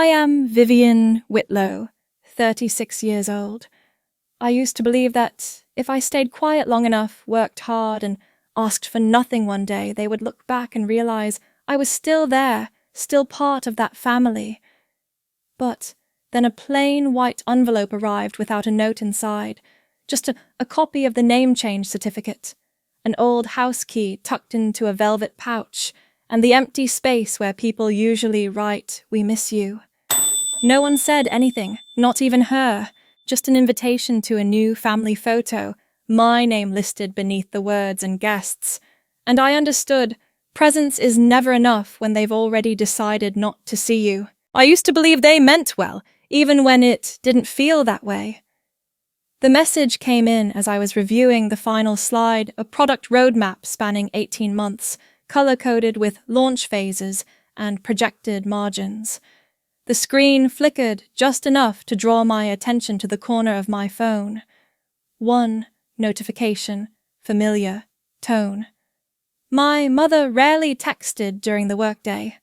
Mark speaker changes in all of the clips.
Speaker 1: am Vivian Whitlow, 36 years old. I used to believe that if I stayed quiet long enough, worked hard, and asked for nothing one day, they would look back and realize I was still there, still part of that family. But then a plain white envelope arrived without a note inside, just a copy of the name change certificate, an old house key tucked into a velvet pouch, and the empty space where people usually write, "We miss you." No one said anything, not even her, just an invitation to a new family photo, my name listed beneath the words and guests. And I understood, presence is never enough when they've already decided not to see you. I used to believe they meant well, even when it didn't feel that way. The message came in as I was reviewing the final slide, a product roadmap spanning 18 months, color-coded with launch phases and projected margins. The screen flickered just enough to draw my attention to the corner of my phone. One notification, familiar, tone. My mother rarely texted during the workday.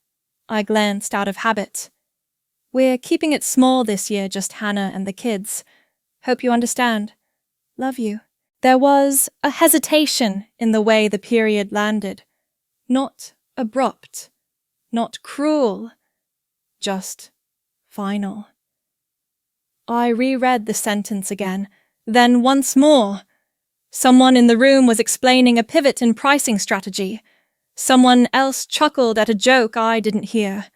Speaker 1: I glanced out of habit. "We're keeping it small this year, just Hannah and the kids. Hope you understand. Love you." There was a hesitation in the way the period landed. Not abrupt, not cruel, just final. I reread the sentence again, then once more. Someone in the room was explaining a pivot in pricing strategy. Someone else chuckled at a joke I didn't hear.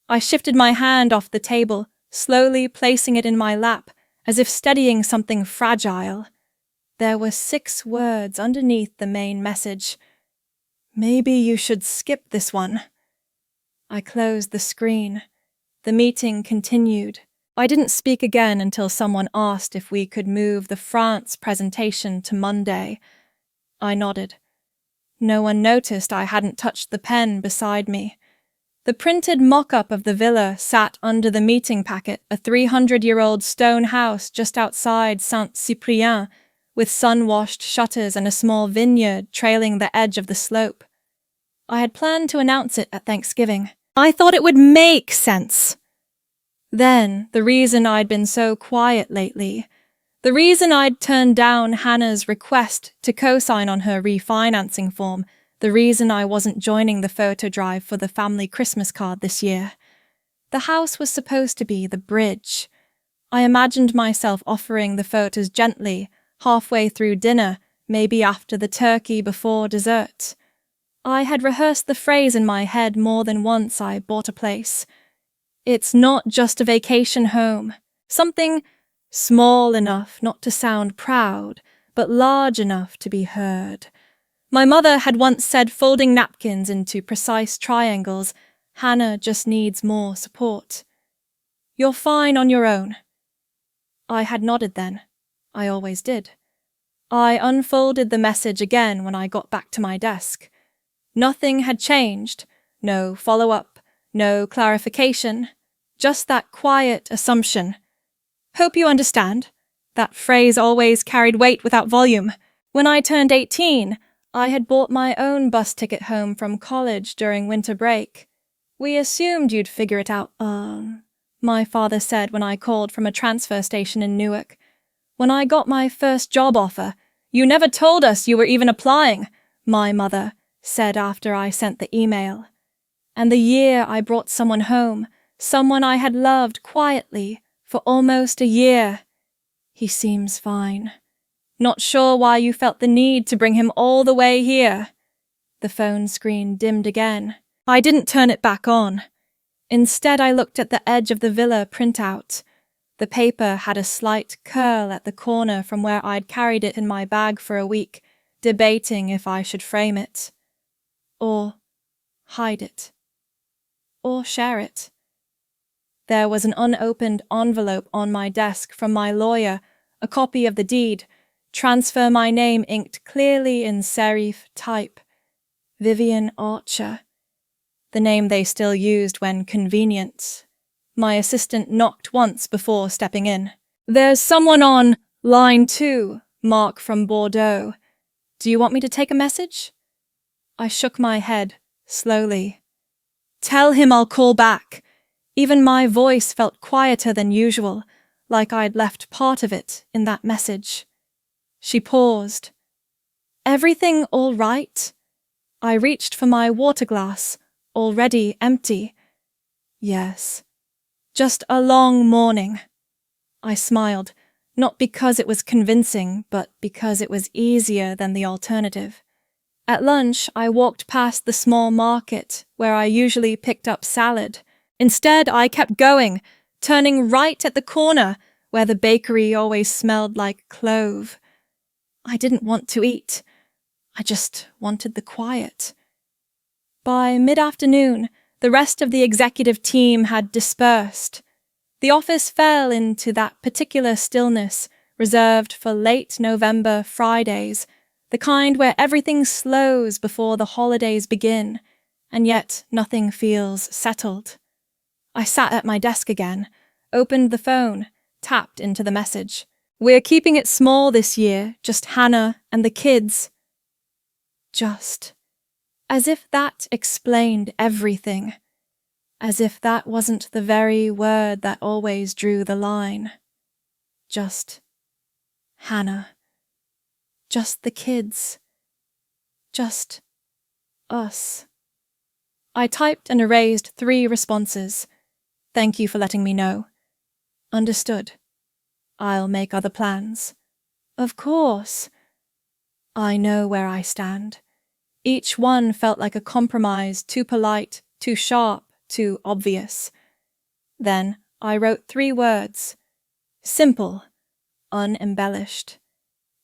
Speaker 1: I shifted my hand off the table, slowly placing it in my lap, as if steadying something fragile. There were 6 words underneath the main message. "Maybe you should skip this one." I closed the screen. The meeting continued. I didn't speak again until someone asked if we could move the France presentation to Monday. I nodded. No one noticed I hadn't touched the pen beside me. The printed mock-up of the villa sat under the meeting packet, a 300-year-old stone house just outside Saint-Cyprien, with sun-washed shutters and a small vineyard trailing the edge of the slope. I had planned to announce it at Thanksgiving. I thought it would make sense. Then, the reason I'd been so quiet lately, the reason I'd turned down Hannah's request to co-sign on her refinancing form, the reason I wasn't joining the photo drive for the family Christmas card this year. The house was supposed to be the bridge. I imagined myself offering the photos gently, halfway through dinner, maybe after the turkey before dessert. I had rehearsed the phrase in my head more than once I bought a place. It's not just a vacation home. Something small enough not to sound proud, but large enough to be heard. My mother had once said folding napkins into precise triangles, Hannah just needs more support. You're fine on your own. I had nodded then. I always did. I unfolded the message again when I got back to my desk. Nothing had changed. No follow-up, no clarification. Just that quiet assumption. Hope you understand. That phrase always carried weight without volume. When I turned 18, I had bought my own bus ticket home from college during winter break. We assumed you'd figure it out, my father said when I called from a transfer station in Newark. When I got my first job offer, you never told us you were even applying, my mother said after I sent the email. And the year I brought someone home, someone I had loved quietly for almost a year. He seems fine. Not sure why you felt the need to bring him all the way here. The phone screen dimmed again. I didn't turn it back on. Instead, I looked at the edge of the villa printout. The paper had a slight curl at the corner from where I'd carried it in my bag for a week, debating if I should frame it. Or hide it. Or share it. There was an unopened envelope on my desk from my lawyer, a copy of the deed, transfer my name inked clearly in serif type. Vivian Archer. The name they still used when convenient. My assistant knocked once before stepping in. "There's someone on line 2, Mark from Bordeaux. Do you want me to take a message?" I shook my head, slowly. "Tell him I'll call back. Even my voice felt quieter than usual, like I'd left part of it in that message. She paused. "Everything all right?" I reached for my water glass, already empty. "Yes. Just a long morning." I smiled, not because it was convincing, but because it was easier than the alternative. At lunch, I walked past the small market where I usually picked up salad. Instead, I kept going, turning right at the corner where the bakery always smelled like clove. I didn't want to eat. I just wanted the quiet. By mid-afternoon, the rest of the executive team had dispersed. The office fell into that particular stillness reserved for late November Fridays, the kind where everything slows before the holidays begin, and yet nothing feels settled. I sat at my desk again, opened the phone, tapped into the message. "We're keeping it small this year, just Hannah and the kids." Just. As if that explained everything. As if that wasn't the very word that always drew the line. Just Hannah. Just the kids. Just us. I typed and erased 3 responses. "Thank you for letting me know." "Understood." "I'll make other plans." "Of course." I know where I stand. Each one felt like a compromise, too polite, too sharp, too obvious. Then I wrote 3 words. Simple, unembellished.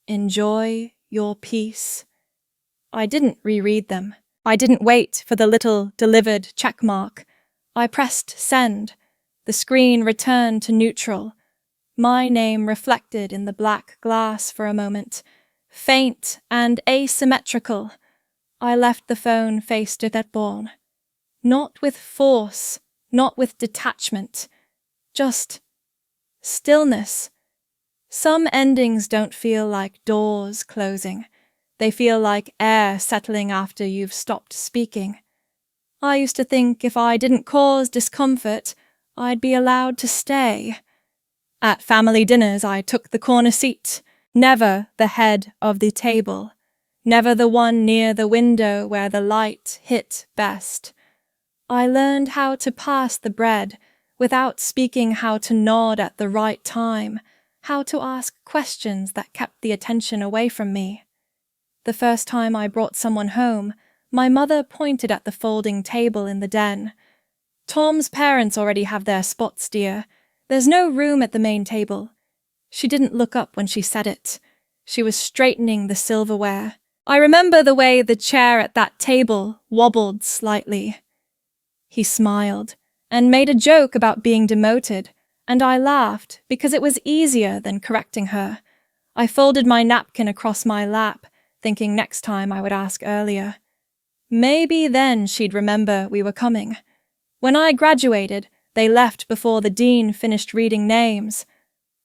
Speaker 1: "Enjoy your peace." I didn't reread them. I didn't wait for the little delivered checkmark. I pressed send. The screen returned to neutral. My name reflected in the black glass for a moment. Faint and asymmetrical. I left the phone face to Thetborn. Not with force, not with detachment. Just stillness. Some endings don't feel like doors closing. They feel like air settling after you've stopped speaking. I used to think if I didn't cause discomfort, I'd be allowed to stay. At family dinners, I took the corner seat, never the head of the table, never the one near the window where the light hit best. I learned how to pass the bread without speaking, how to nod at the right time, how to ask questions that kept the attention away from me. The first time I brought someone home, my mother pointed at the folding table in the den. "Tom's parents already have their spots, dear. There's no room at the main table." She didn't look up when she said it. She was straightening the silverware. I remember the way the chair at that table wobbled slightly. He smiled and made a joke about being demoted, and I laughed because it was easier than correcting her. I folded my napkin across my lap, thinking next time I would ask earlier. Maybe then she'd remember we were coming. When I graduated, they left before the dean finished reading names.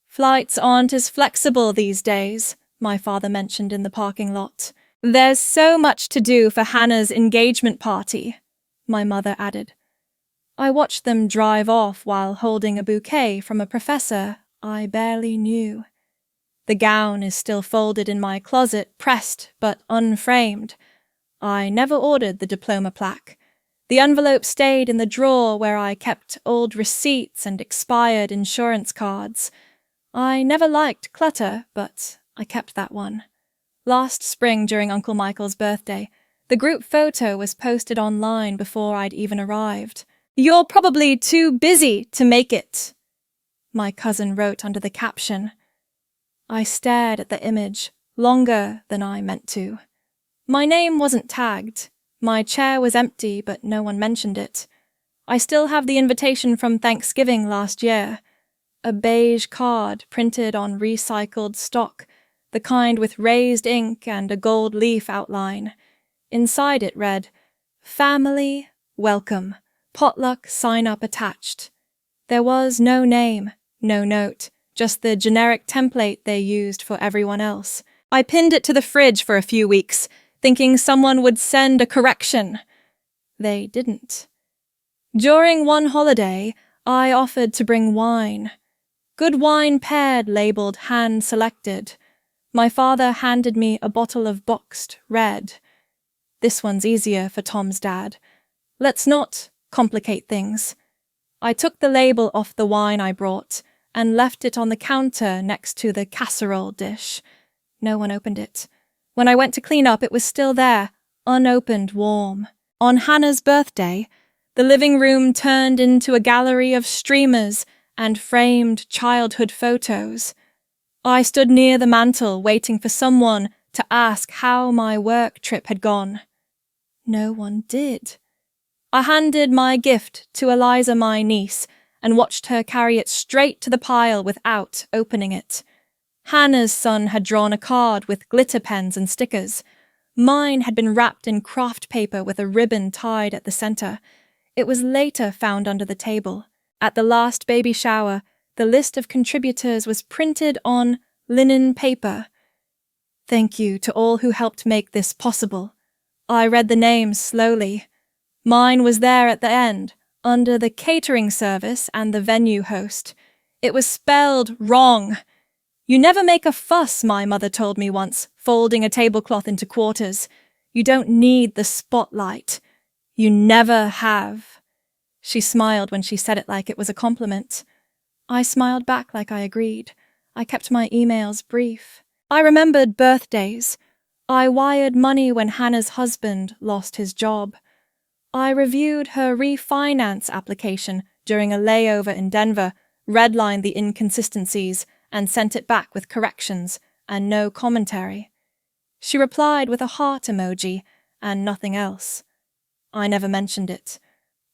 Speaker 1: "Flights aren't as flexible these days," my father mentioned in the parking lot. "There's so much to do for Hannah's engagement party," my mother added. I watched them drive off while holding a bouquet from a professor I barely knew. The gown is still folded in my closet, pressed but unframed. I never ordered the diploma plaque. The envelope stayed in the drawer where I kept old receipts and expired insurance cards. I never liked clutter, but I kept that one. Last spring during Uncle Michael's birthday, the group photo was posted online before I'd even arrived. "You're probably too busy to make it," my cousin wrote under the caption. I stared at the image, longer than I meant to. My name wasn't tagged. My chair was empty, but no one mentioned it. I still have the invitation from Thanksgiving last year. A beige card printed on recycled stock, the kind with raised ink and a gold leaf outline. Inside it read, "Family, welcome. Potluck sign-up attached." There was no name, no note, just the generic template they used for everyone else. I pinned it to the fridge for a few weeks, thinking someone would send a correction. They didn't. During one holiday, I offered to bring wine. Good wine paired, labelled hand-selected. My father handed me a bottle of boxed red. This one's easier for Tom's dad. Let's not complicate things. I took the label off the wine I brought and left it on the counter next to the casserole dish. No one opened it. When I went to clean up, it was still there, unopened, warm. On Hannah's birthday, the living room turned into a gallery of streamers and framed childhood photos. I stood near the mantel waiting for someone to ask how my work trip had gone. No one did. I handed my gift to Eliza, my niece, and watched her carry it straight to the pile without opening it. Hannah's son had drawn a card with glitter pens and stickers. Mine had been wrapped in craft paper with a ribbon tied at the center. It was later found under the table. At the last baby shower, the list of contributors was printed on linen paper. Thank you to all who helped make this possible. I read the names slowly. Mine was there at the end, under the catering service and the venue host. It was spelled wrong. You never make a fuss, my mother told me once, folding a tablecloth into quarters. You don't need the spotlight. You never have. She smiled when she said it like it was a compliment. I smiled back like I agreed. I kept my emails brief. I remembered birthdays. I wired money when Hannah's husband lost his job. I reviewed her refinance application during a layover in Denver, redlined the inconsistencies, and sent it back with corrections and no commentary. She replied with a heart emoji and nothing else. I never mentioned it.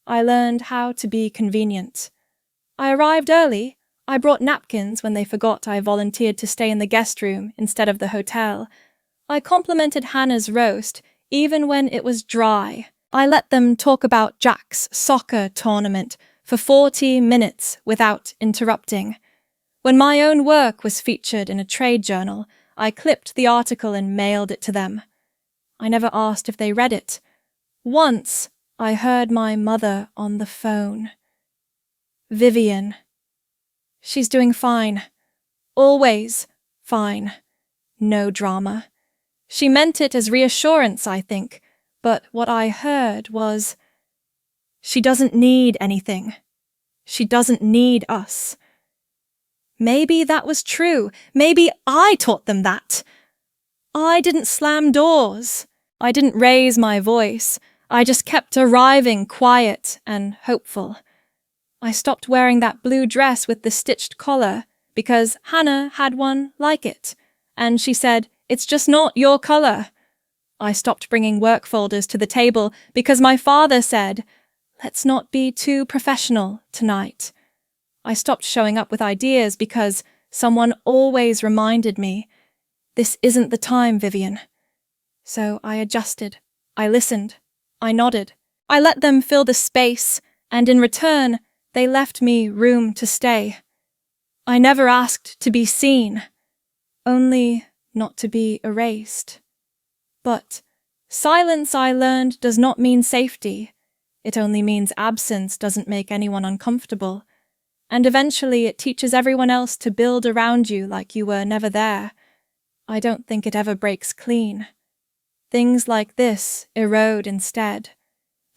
Speaker 1: I learned how to be convenient. I arrived early. I brought napkins when they forgot I volunteered to stay in the guest room instead of the hotel. I complimented Hannah's roast even when it was dry. I let them talk about Jack's soccer tournament for 40 minutes without interrupting. When my own work was featured in a trade journal, I clipped the article and mailed it to them. I never asked if they read it. Once, I heard my mother on the phone. Vivian. She's doing fine. Always fine. No drama. She meant it as reassurance, I think, but what I heard was, she doesn't need anything. She doesn't need us. Maybe that was true. Maybe I taught them that. I didn't slam doors. I didn't raise my voice. I just kept arriving quiet and hopeful. I stopped wearing that blue dress with the stitched collar because Hannah had one like it, and she said, "It's just not your color." I stopped bringing work folders to the table because my father said, "Let's not be too professional tonight." I stopped showing up with ideas because someone always reminded me, "This isn't the time, Vivian." So I adjusted. I listened. I nodded. I let them fill the space, and in return, they left me room to stay. I never asked to be seen, only not to be erased. But silence, I learned, does not mean safety. It only means absence doesn't make anyone uncomfortable. And eventually it teaches everyone else to build around you like you were never there. I don't think it ever breaks clean. Things like this erode instead.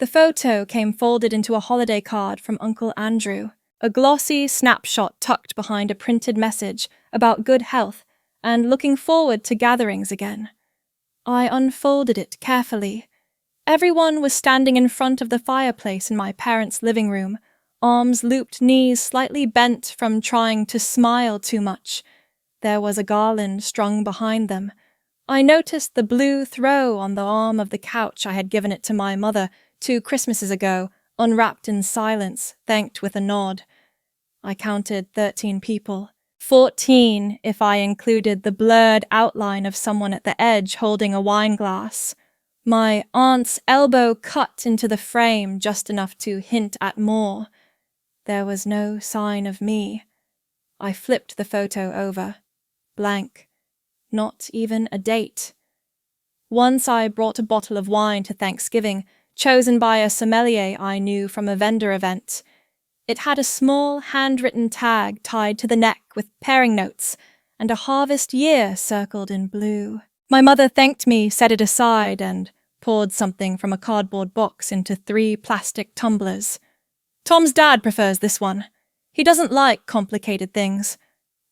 Speaker 1: The photo came folded into a holiday card from Uncle Andrew, a glossy snapshot tucked behind a printed message about good health and looking forward to gatherings again. I unfolded it carefully. Everyone was standing in front of the fireplace in my parents' living room, arms looped, knees slightly bent from trying to smile too much. There was a garland strung behind them. I noticed the blue throw on the arm of the couch I had given it to my mother 2 Christmases ago, unwrapped in silence, thanked with a nod. I counted 13 people. 14 if I included the blurred outline of someone at the edge holding a wine glass. My aunt's elbow cut into the frame just enough to hint at more. There was no sign of me. I flipped the photo over. Blank. Not even a date. Once I brought a bottle of wine to Thanksgiving, chosen by a sommelier I knew from a vendor event. It had a small handwritten tag tied to the neck with pairing notes and a harvest year circled in blue. My mother thanked me, set it aside, and poured something from a cardboard box into 3 plastic tumblers. Tom's dad prefers this one. He doesn't like complicated things.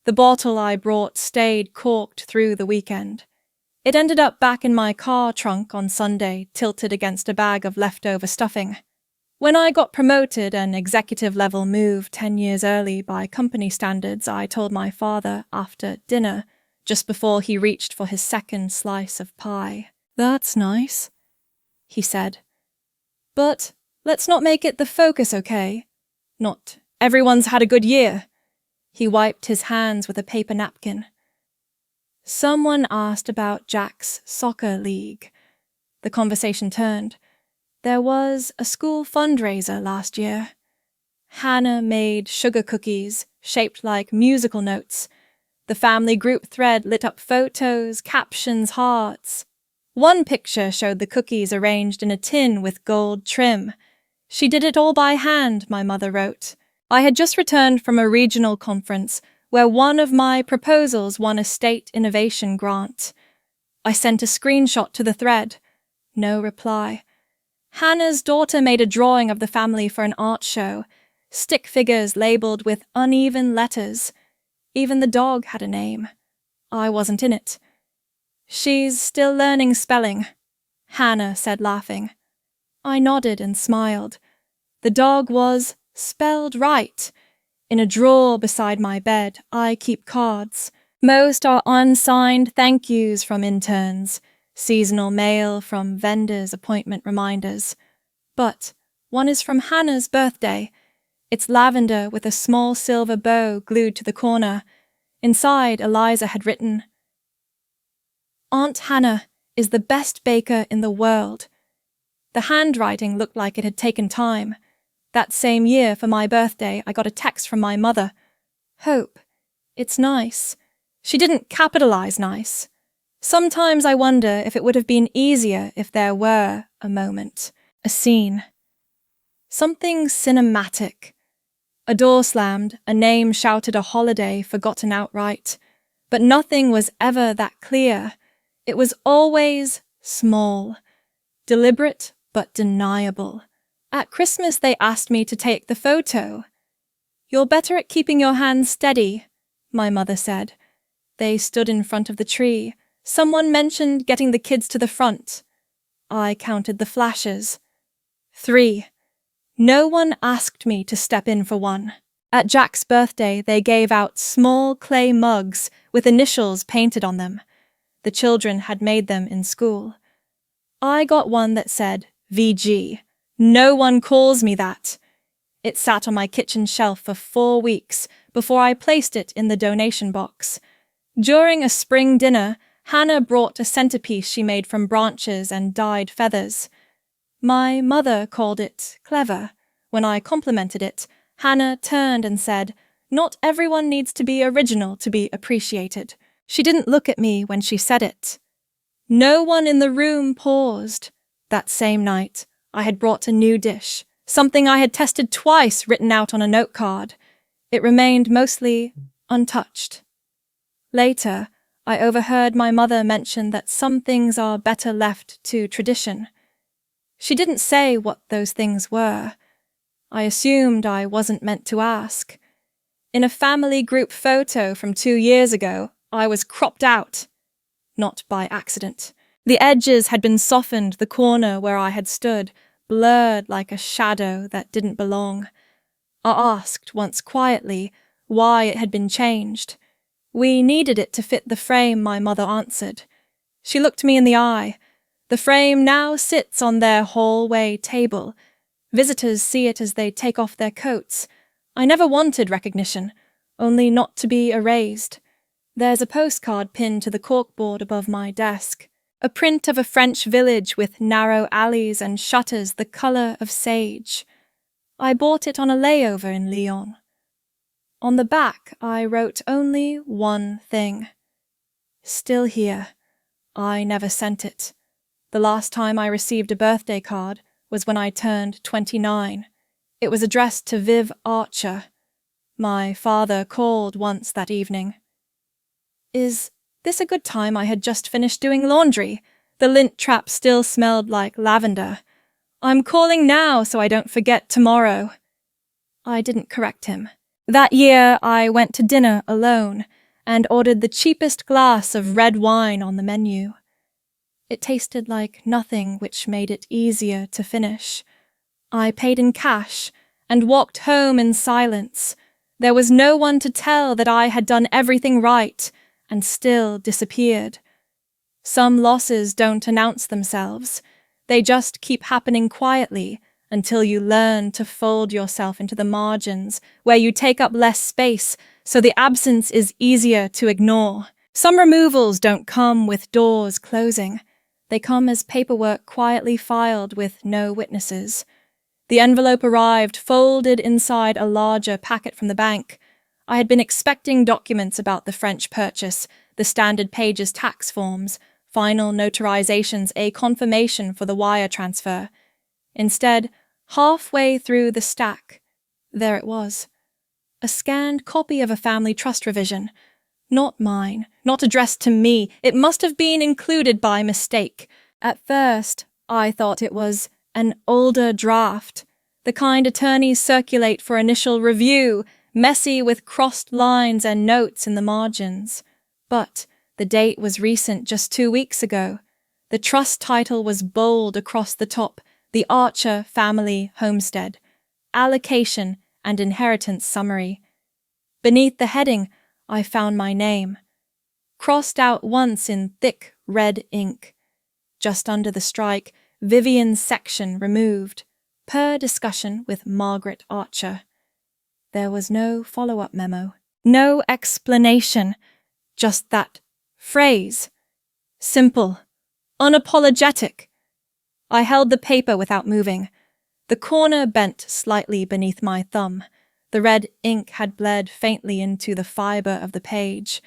Speaker 1: The bottle I brought stayed corked through the weekend. It ended up back in my car trunk on Sunday, tilted against a bag of leftover stuffing. When I got promoted, an executive-level move 10 years early by company standards, I told my father after dinner, just before he reached for his second slice of pie. "That's nice," he said. "But let's not make it the focus, okay? Not everyone's had a good year." He wiped his hands with a paper napkin. Someone asked about Jack's soccer league. The conversation turned. There was a school fundraiser last year. Hannah made sugar cookies shaped like musical notes. The family group thread lit up photos, captions, hearts. One picture showed the cookies arranged in a tin with gold trim. "She did it all by hand," my mother wrote. I had just returned from a regional conference where one of my proposals won a state innovation grant. I sent a screenshot to the thread. No reply. Hannah's daughter made a drawing of the family for an art show, stick figures labeled with uneven letters. Even the dog had a name. I wasn't in it. "She's still learning spelling," Hannah said, laughing. I nodded and smiled. The dog was spelled right. In a drawer beside my bed, I keep cards. Most are unsigned thank yous from interns, seasonal mail from vendors' appointment reminders. But one is from Hannah's birthday. It's lavender with a small silver bow glued to the corner. Inside, Eliza had written, "Aunt Hannah is the best baker in the world." The handwriting looked like it had taken time. That same year, for my birthday, I got a text from my mother. "Hope, it's nice." She didn't capitalize nice. Sometimes I wonder if it would have been easier if there were a moment, a scene. Something cinematic. A door slammed, a name shouted a holiday forgotten outright. But nothing was ever that clear. It was always small, deliberate but deniable. At Christmas they asked me to take the photo. "You're better at keeping your hands steady," my mother said. They stood in front of the tree. Someone mentioned getting the kids to the front. I counted the flashes. 3. No one asked me to step in for one. At Jack's birthday, they gave out small clay mugs with initials painted on them. The children had made them in school. I got one that said VG. No one calls me that. It sat on my kitchen shelf for 4 weeks before I placed it in the donation box. During a spring dinner, Hannah brought a centerpiece she made from branches and dyed feathers. My mother called it clever. When I complimented it, Hannah turned and said, "Not everyone needs to be original to be appreciated." She didn't look at me when she said it. No one in the room paused. That same night, I had brought a new dish, something I had tested twice written out on a note card. It remained mostly untouched. Later, I overheard my mother mention that some things are better left to tradition. She didn't say what those things were. I assumed I wasn't meant to ask. In a family group photo from 2 years ago, I was cropped out. Not by accident. The edges had been softened, the corner where I had stood, blurred like a shadow that didn't belong. I asked once quietly why it had been changed. "We needed it to fit the frame," my mother answered. She looked me in the eye. "The frame now sits on their hallway table. Visitors see it as they take off their coats. I never wanted recognition, only not to be erased. There's a postcard pinned to the corkboard above my desk. A print of a French village with narrow alleys and shutters the colour of sage. I bought it on a layover in Lyon. On the back, I wrote only one thing. Still here. I never sent it. The last time I received a birthday card was when I turned 29. It was addressed to Viv Archer. My father called once that evening. Is this a good time? I had just finished doing laundry. The lint trap still smelled like lavender. I'm calling now so I don't forget tomorrow. I didn't correct him. That year I went to dinner alone and ordered the cheapest glass of red wine on the menu. It tasted like nothing, which made it easier to finish. I paid in cash and walked home in silence. There was no one to tell that I had done everything right and still disappeared. Some losses don't announce themselves. They just keep happening quietly until you learn to fold yourself into the margins where you take up less space so the absence is easier to ignore. Some removals don't come with doors closing. They come as paperwork quietly filed with no witnesses. The envelope arrived folded inside a larger packet from the bank. I had been expecting documents about the French purchase, the standard pages tax forms, final notarizations, a confirmation for the wire transfer. Instead, halfway through the stack, there it was. A scanned copy of a family trust revision. Not mine, not addressed to me. It must have been included by mistake. At first, I thought it was an older draft, the kind attorneys circulate for initial review, messy with crossed lines and notes in the margins. But the date was recent, just 2 weeks ago. The trust title was bold across the top, the Archer Family Homestead, Allocation and Inheritance Summary. Beneath the heading, I found my name, crossed out once in thick red ink. Just under the strike, Vivian's section removed, per discussion with Margaret Archer. There was no follow-up memo, no explanation, just that phrase. Simple, unapologetic. I held the paper without moving. The corner bent slightly beneath my thumb. The red ink had bled faintly into the fibre of the page.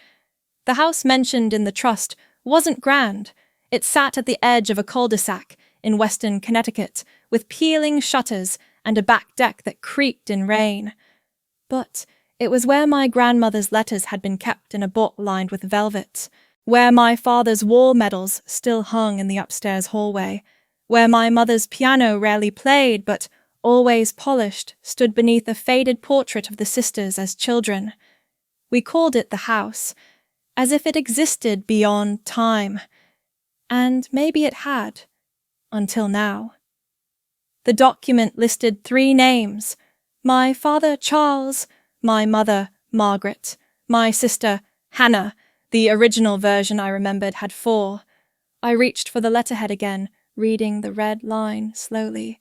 Speaker 1: The house mentioned in the trust wasn't grand. It sat at the edge of a cul-de-sac in western Connecticut, with peeling shutters and a back deck that creaked in rain. But it was where my grandmother's letters had been kept in a book lined with velvet, where my father's war medals still hung in the upstairs hallway, where my mother's piano rarely played but always polished stood beneath a faded portrait of the sisters as children. We called it the house, as if it existed beyond time. And maybe it had, until now. The document listed 3 names: my father Charles, my mother Margaret, my sister Hannah. The original version I remembered had 4. I reached for the letterhead again, reading the red line slowly.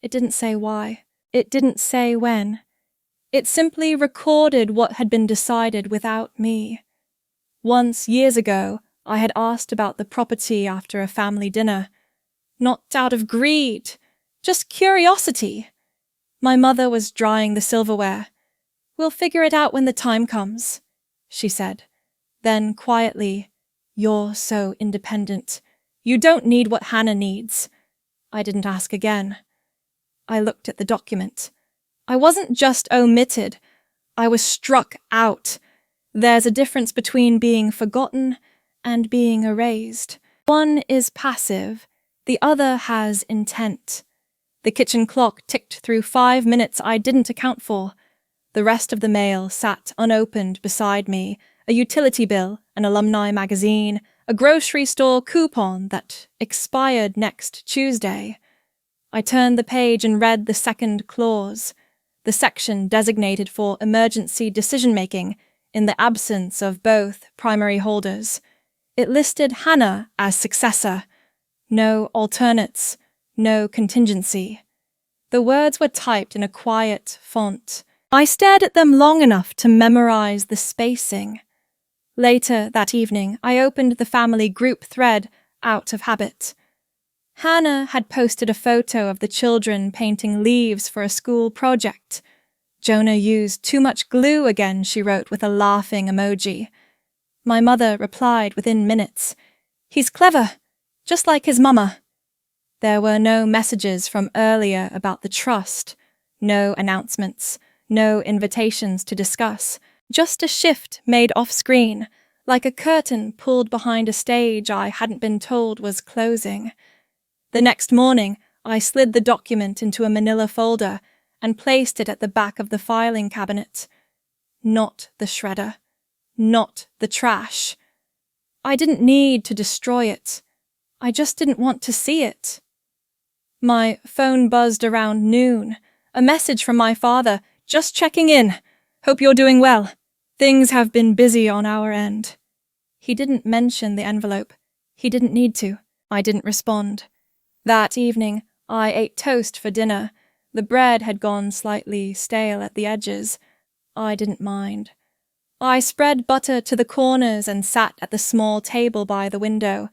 Speaker 1: It didn't say why. It didn't say when. It simply recorded what had been decided without me. Once, years ago, I had asked about the property after a family dinner. Not out of greed, just curiosity. My mother was drying the silverware. "We'll figure it out when the time comes," she said. Then quietly, "You're so independent. You don't need what Hannah needs." I didn't ask again. I looked at the document. I wasn't just omitted. I was struck out. There's a difference between being forgotten and being erased. One is passive, the other has intent. The kitchen clock ticked through 5 minutes I didn't account for. The rest of the mail sat unopened beside me, a utility bill, an alumni magazine, a grocery store coupon that expired next Tuesday. I turned the page and read the second clause, the section designated for emergency decision-making in the absence of both primary holders. It listed Hannah as successor. No alternates, no contingency. The words were typed in a quiet font. I stared at them long enough to memorize the spacing. Later that evening, I opened the family group thread out of habit. Hannah had posted a photo of the children painting leaves for a school project. "Jonah used too much glue again," she wrote with a laughing emoji. My mother replied within minutes, "He's clever, just like his mama." There were no messages from earlier about the trust, No announcements, no invitations to discuss, just a shift made off-screen, like a curtain pulled behind a stage I hadn't been told was closing. The next morning, I slid the document into a manila folder and placed it at the back of the filing cabinet. Not the shredder. Not the trash. I didn't need to destroy it. I just didn't want to see it. My phone buzzed around noon. A message from my father, just checking in. Hope you're doing well. Things have been busy on our end. He didn't mention the envelope. He didn't need to. I didn't respond. That evening, I ate toast for dinner. The bread had gone slightly stale at the edges. I didn't mind. I spread butter to the corners and sat at the small table by the window.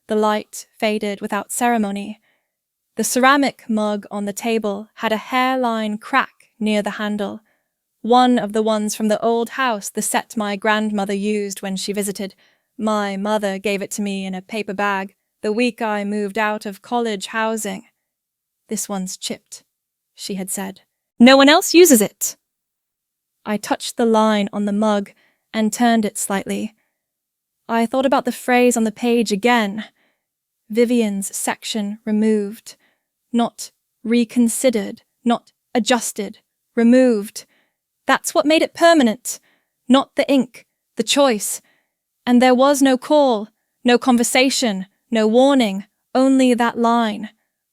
Speaker 1: The light faded without ceremony. The ceramic mug on the table had a hairline crack near the handle. One of the ones from the old house, the set my grandmother used when she visited. My mother gave it to me in a paper bag the week I moved out of college housing. This one's chipped, she had said. No one else uses it. I touched the line on the mug and turned it slightly. I thought about the phrase on the page again. Vivian's section removed. Not reconsidered, not adjusted, removed. That's what made it permanent. Not the ink, the choice. And there was no call, no conversation, no warning, only that line.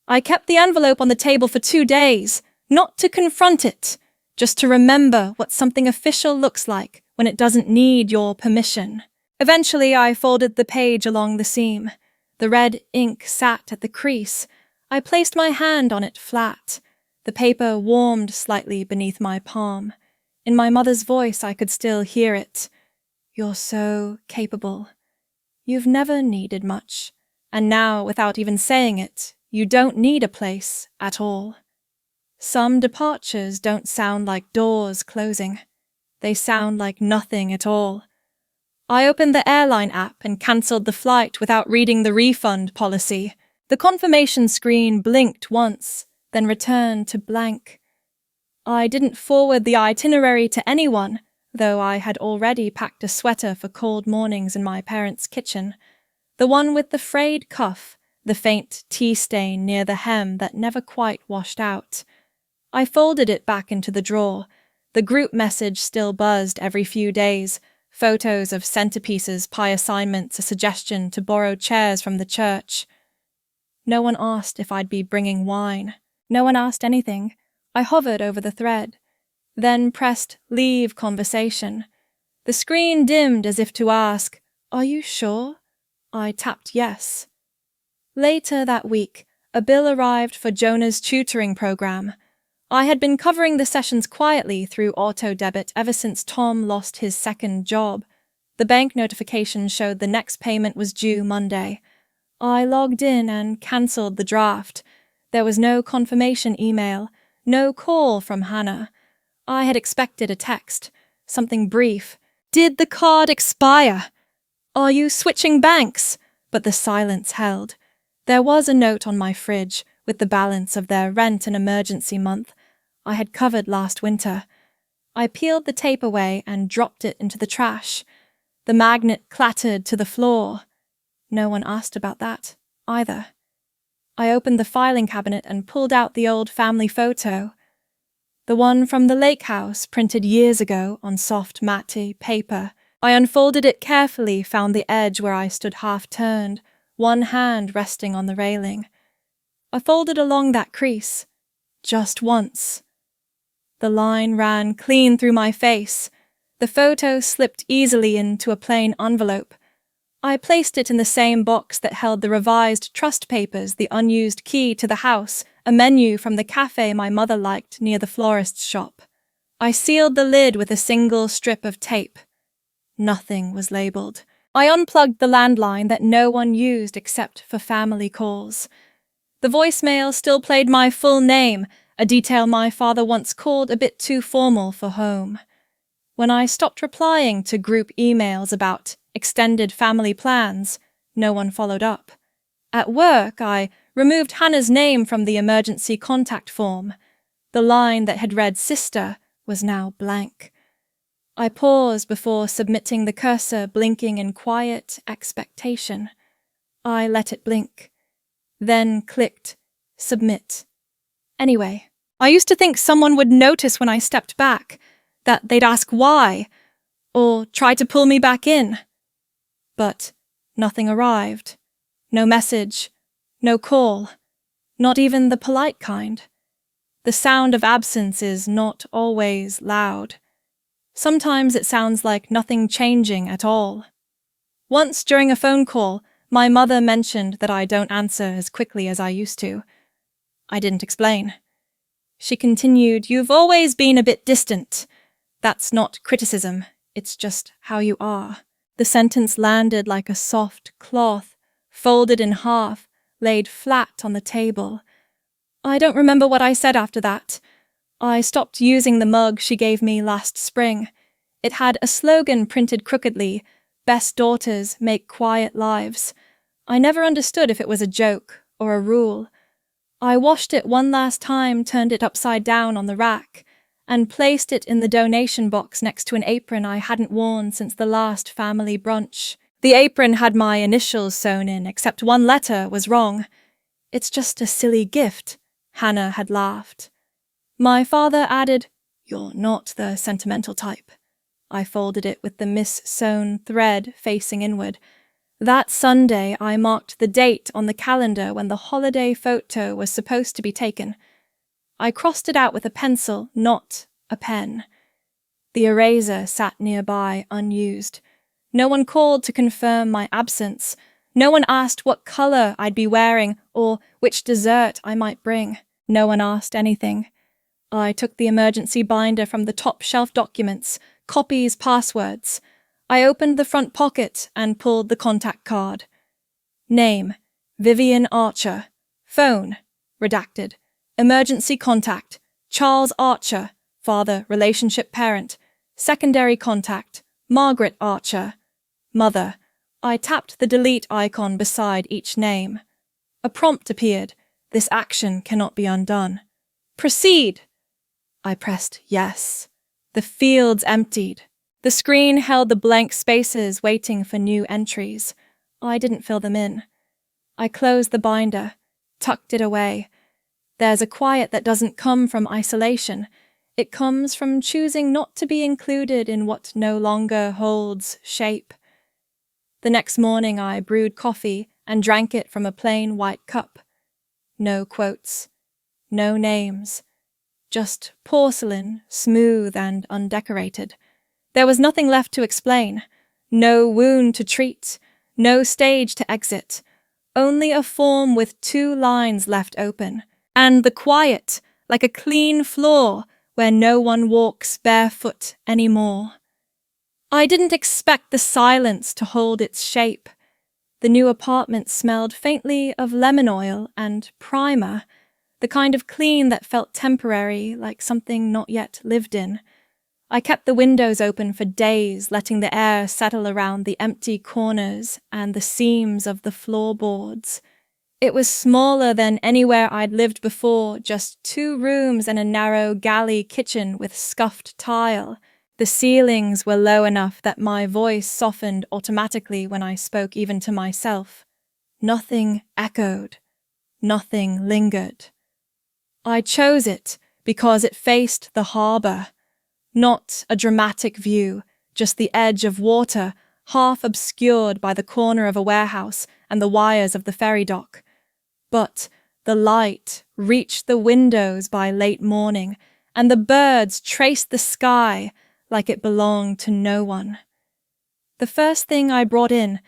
Speaker 1: I kept the envelope on the table for 2 days, not to confront it, just to remember what something official looks like when it doesn't need your permission. Eventually, I folded the page along the seam. The red ink sat at the crease. I placed my hand on it flat. The paper warmed slightly beneath my palm. In my mother's voice, I could still hear it. You're so capable. You've never needed much. And now, without even saying it, you don't need a place at all. Some departures don't sound like doors closing. They sound like nothing at all. I opened the airline app and cancelled the flight without reading the refund policy. The confirmation screen blinked once, then returned to blank. I didn't forward the itinerary to anyone, though I had already packed a sweater for cold mornings in my parents' kitchen. The one with the frayed cuff, the faint tea stain near the hem that never quite washed out. I folded it back into the drawer. The group message still buzzed every few days. Photos of centerpieces, pie assignments, a suggestion to borrow chairs from the church. No one asked if I'd be bringing wine. No one asked anything. I hovered over the thread, then pressed leave conversation. The screen dimmed as if to ask, are you sure? I tapped yes. Later that week, a bill arrived for Jonah's tutoring program. I had been covering the sessions quietly through auto-debit ever since Tom lost his second job. The bank notification showed the next payment was due Monday. I logged in and cancelled the draft. There was no confirmation email, no call from Hannah. I had expected a text, something brief. Did the card expire? Are you switching banks? But the silence held. There was a note on my fridge with the balance of their rent and emergency month I had covered last winter. I peeled the tape away and dropped it into the trash. The magnet clattered to the floor. No one asked about that, either. I opened the filing cabinet and pulled out the old family photo. The one from the lake house printed years ago on soft matte paper. I unfolded it carefully, found the edge where I stood half-turned, one hand resting on the railing. I folded along that crease, just once. The line ran clean through my face. The photo slipped easily into a plain envelope. I placed it in the same box that held the revised trust papers, the unused key to the house, a menu from the cafe my mother liked near the florist's shop. I sealed the lid with a single strip of tape. Nothing was labelled. I unplugged the landline that no one used except for family calls. The voicemail still played my full name, a detail my father once called a bit too formal for home. When I stopped replying to group emails about extended family plans, no one followed up. At work, I removed Hannah's name from the emergency contact form. The line that had read sister was now blank. I paused before submitting the cursor, blinking in quiet expectation. I let it blink, then clicked submit. Anyway, I used to think someone would notice when I stepped back, that they'd ask why, or try to pull me back in. But nothing arrived. No message, no call, not even the polite kind. The sound of absence is not always loud. Sometimes it sounds like nothing changing at all. Once during a phone call, my mother mentioned that I don't answer as quickly as I used to. I didn't explain. She continued, "You've always been a bit distant. That's not criticism, it's just how you are." The sentence landed like a soft cloth, folded in half, laid flat on the table. I don't remember what I said after that. I stopped using the mug she gave me last spring. It had a slogan printed crookedly, "Best daughters make quiet lives." I never understood if it was a joke or a rule. I washed it one last time, turned it upside down on the rack, and placed it in the donation box next to an apron I hadn't worn since the last family brunch. The apron had my initials sewn in, except one letter was wrong. "It's just a silly gift," Hannah had laughed. My father added, "You're not the sentimental type." I folded it with the mis-sewn thread facing inward. That Sunday, I marked the date on the calendar when the holiday photo was supposed to be taken. I crossed it out with a pencil, not a pen. The eraser sat nearby, unused. No one called to confirm my absence. No one asked what color I'd be wearing or which dessert I might bring. No one asked anything. I took the emergency binder from the top shelf documents, copies, passwords. I opened the front pocket and pulled the contact card. Name, Vivian Archer. Phone, redacted. Emergency contact, Charles Archer, father, relationship parent. Secondary contact, Margaret Archer. Mother. I tapped the delete icon beside each name. A prompt appeared. This action cannot be undone. Proceed. I pressed yes. The fields emptied. The screen held the blank spaces waiting for new entries. I didn't fill them in. I closed the binder, tucked it away. There's a quiet that doesn't come from isolation. It comes from choosing not to be included in what no longer holds shape. The next morning I brewed coffee and drank it from a plain white cup. No quotes, no names, just porcelain, smooth and undecorated. There was nothing left to explain, no wound to treat, no stage to exit, only a form with 2 lines left open, and the quiet, like a clean floor where no one walks barefoot anymore. I didn't expect the silence to hold its shape. The new apartment smelled faintly of lemon oil and primer, the kind of clean that felt temporary, like something not yet lived in. I kept the windows open for days, letting the air settle around the empty corners and the seams of the floorboards. It was smaller than anywhere I'd lived before, just 2 rooms and a narrow galley kitchen with scuffed tile. The ceilings were low enough that my voice softened automatically when I spoke even to myself. Nothing echoed. Nothing lingered. I chose it because it faced the harbour. Not a dramatic view, just the edge of water, half obscured by the corner of a warehouse and the wires of the ferry dock. But the light reached the windows by late morning, and the birds traced the sky like it belonged to no one. The first thing I brought in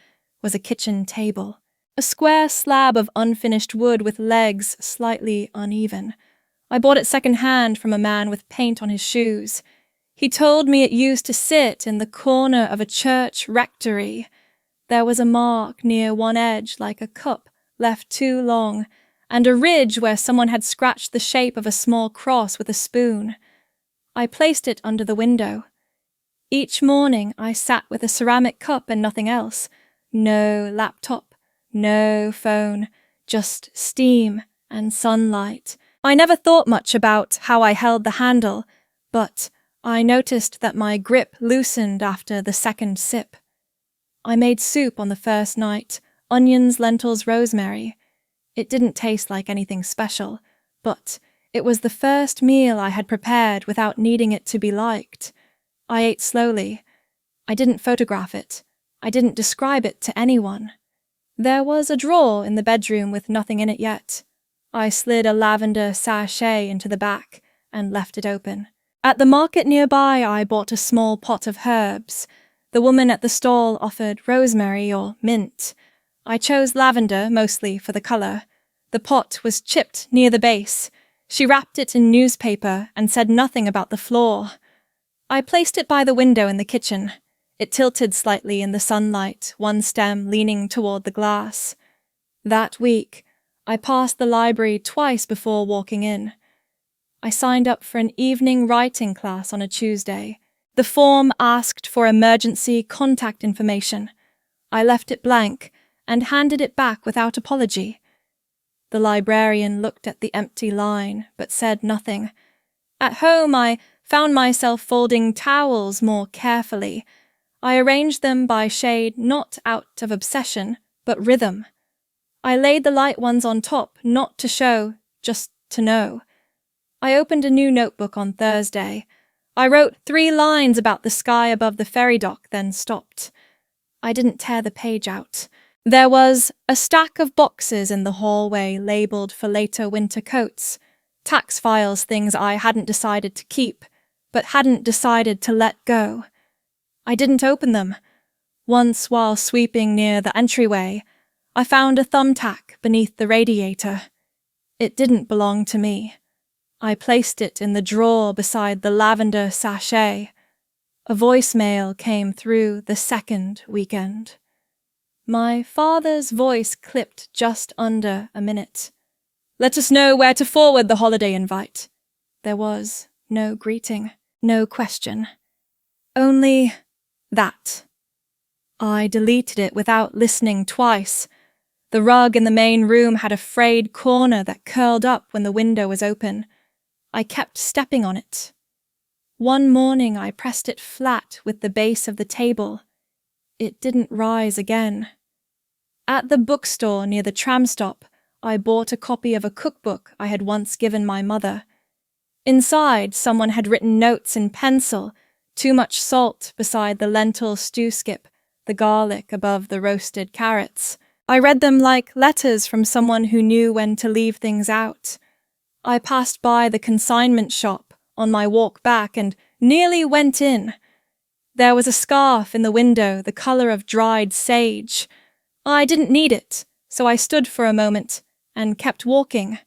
Speaker 1: was a kitchen table, a square slab of unfinished wood with legs slightly uneven. I bought it second-hand from a man with paint on his shoes. He told me it used to sit in the corner of a church rectory. There was a mark near one edge like a cup left too long, and a ridge where someone had scratched the shape of a small cross with a spoon. I placed it under the window. Each morning I sat with a ceramic cup and nothing else. No laptop, no phone, just steam and sunlight, I never thought much about how I held the handle, but I noticed that my grip loosened after the second sip. I made soup on the first night, onions, lentils, rosemary. It didn't taste like anything special, but it was the first meal I had prepared without needing it to be liked. I ate slowly. I didn't photograph it. I didn't describe it to anyone. There was a drawer in the bedroom with nothing in it yet. I slid a lavender sachet into the back and left it open. At the market nearby, I bought a small pot of herbs. The woman at the stall offered rosemary or mint. I chose lavender, mostly for the colour. The pot was chipped near the base. She wrapped it in newspaper and said nothing about the floor. I placed it by the window in the kitchen. It tilted slightly in the sunlight, one stem leaning toward the glass. That week, I passed the library twice before walking in. I signed up for an evening writing class on a Tuesday. The form asked for emergency contact information. I left it blank and handed it back without apology. The librarian looked at the empty line, but said nothing. At home, I found myself folding towels more carefully. I arranged them by shade, not out of obsession, but rhythm. I laid the light ones on top, not to show, just to know. I opened a new notebook on Thursday. I wrote 3 lines about the sky above the ferry dock, then stopped. I didn't tear the page out. There was a stack of boxes in the hallway labelled for later winter coats, tax files, things I hadn't decided to keep, but hadn't decided to let go. I didn't open them. Once, while sweeping near the entryway, I found a thumbtack beneath the radiator. It didn't belong to me. I placed it in the drawer beside the lavender sachet. A voicemail came through the second weekend. My father's voice clipped just under a minute. Let us know where to forward the holiday invite. There was no greeting, no question. Only that. I deleted it without listening twice. The rug in the main room had a frayed corner that curled up when the window was open. I kept stepping on it. One morning I pressed it flat with the base of the table. It didn't rise again. At the bookstore near the tram stop, I bought a copy of a cookbook I had once given my mother. Inside, someone had written notes in pencil, too much salt beside the lentil stew skip, the garlic above the roasted carrots. I read them like letters from someone who knew when to leave things out. I passed by the consignment shop on my walk back and nearly went in. There was a scarf in the window, the colour of dried sage. I didn't need it, so I stood for a moment and kept walking.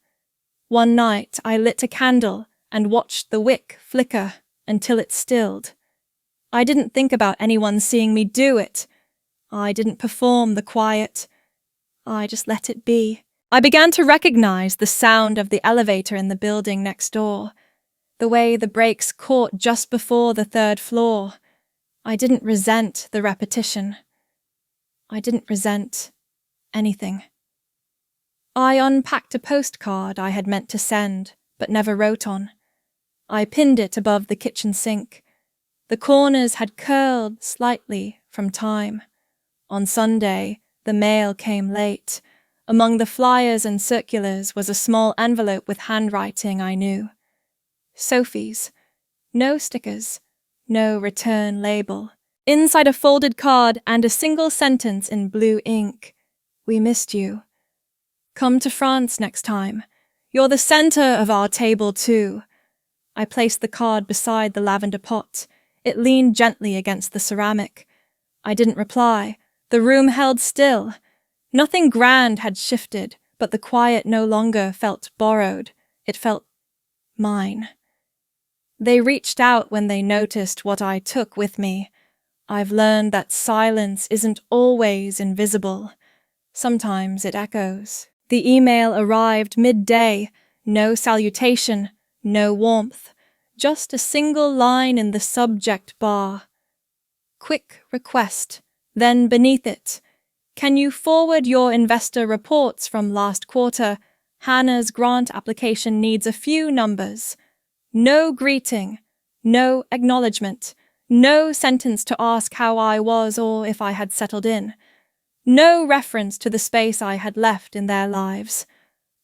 Speaker 1: One night I lit a candle and watched the wick flicker until it stilled. I didn't think about anyone seeing me do it. I didn't perform the quiet. I just let it be. I began to recognize the sound of the elevator in the building next door, the way the brakes caught just before the 3rd floor. I didn't resent the repetition. I didn't resent anything. I unpacked a postcard I had meant to send, but never wrote on. I pinned it above the kitchen sink. The corners had curled slightly from time. On Sunday, the mail came late. Among the flyers and circulars was a small envelope with handwriting I knew. Sophie's. No stickers. No return label. Inside a folded card and a single sentence in blue ink. We missed you. Come to France next time. You're the center of our table too. I placed the card beside the lavender pot. It leaned gently against the ceramic. I didn't reply. The room held still. Nothing grand had shifted, but the quiet no longer felt borrowed. It felt mine. They reached out when they noticed what I took with me. I've learned that silence isn't always invisible. Sometimes it echoes. The email arrived midday. No salutation, no warmth. Just a single line in the subject bar. Quick request. Then beneath it, can you forward your investor reports from last quarter? Hannah's grant application needs a few numbers. No greeting, no acknowledgement, no sentence to ask how I was or if I had settled in. No reference to the space I had left in their lives.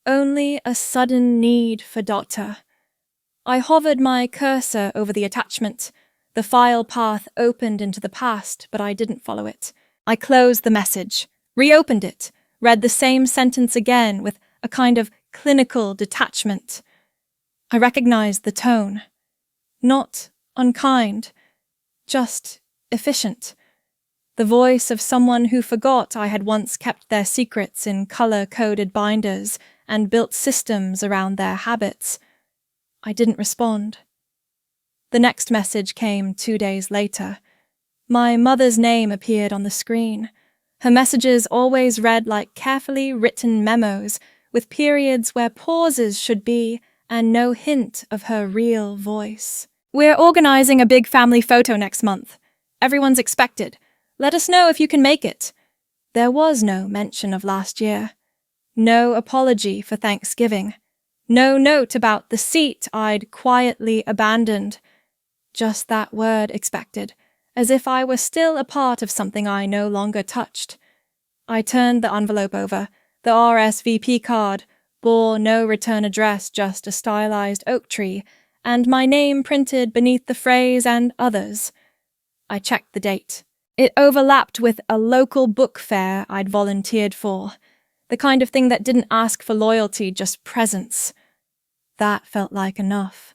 Speaker 1: Only a sudden need for doctor. I hovered my cursor over the attachment. The file path opened into the past, but I didn't follow it. I closed the message, reopened it, read the same sentence again with a kind of clinical detachment. I recognized the tone. Not unkind, just efficient. The voice of someone who forgot I had once kept their secrets in color-coded binders and built systems around their habits. I didn't respond. The next message came 2 days later. My mother's name appeared on the screen. Her messages always read like carefully written memos, with periods where pauses should be and no hint of her real voice. "We're organizing a big family photo next month. Everyone's expected. Let us know if you can make it." There was no mention of last year. No apology for Thanksgiving. No note about the seat I'd quietly abandoned. Just that word expected, as if I were still a part of something I no longer touched. I turned the envelope over. The RSVP card bore no return address, just a stylized oak tree, and my name printed beneath the phrase "and others." I checked the date. It overlapped with a local book fair I'd volunteered for, the kind of thing that didn't ask for loyalty, just presence. That felt like enough.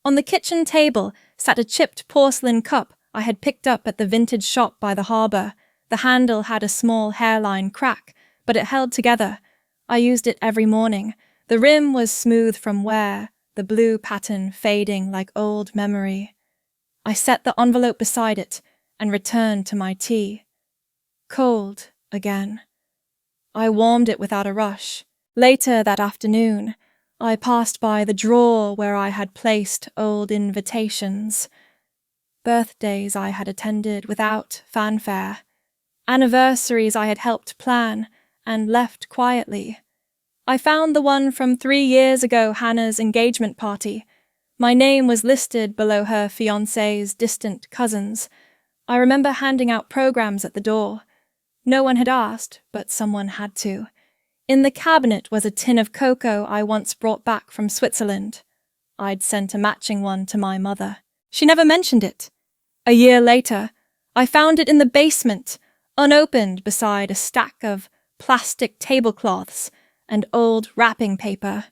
Speaker 1: On the kitchen table sat a chipped porcelain cup I had picked up at the vintage shop by the harbour. The handle had a small hairline crack, but it held together. I used it every morning. The rim was smooth from wear, the blue pattern fading like old memory. I set the envelope beside it and returned to my tea. Cold again. I warmed it without a rush. Later that afternoon, I passed by the drawer where I had placed old invitations. Birthdays I had attended without fanfare. Anniversaries I had helped plan and left quietly. I found the one from 3 years ago, Hannah's engagement party. My name was listed below her fiancé's distant cousins. I remember handing out programs at the door. No one had asked, but someone had to. In the cabinet was a tin of cocoa I once brought back from Switzerland. I'd sent a matching one to my mother. She never mentioned it. A year later, I found it in the basement, unopened beside a stack of plastic tablecloths and old wrapping paper.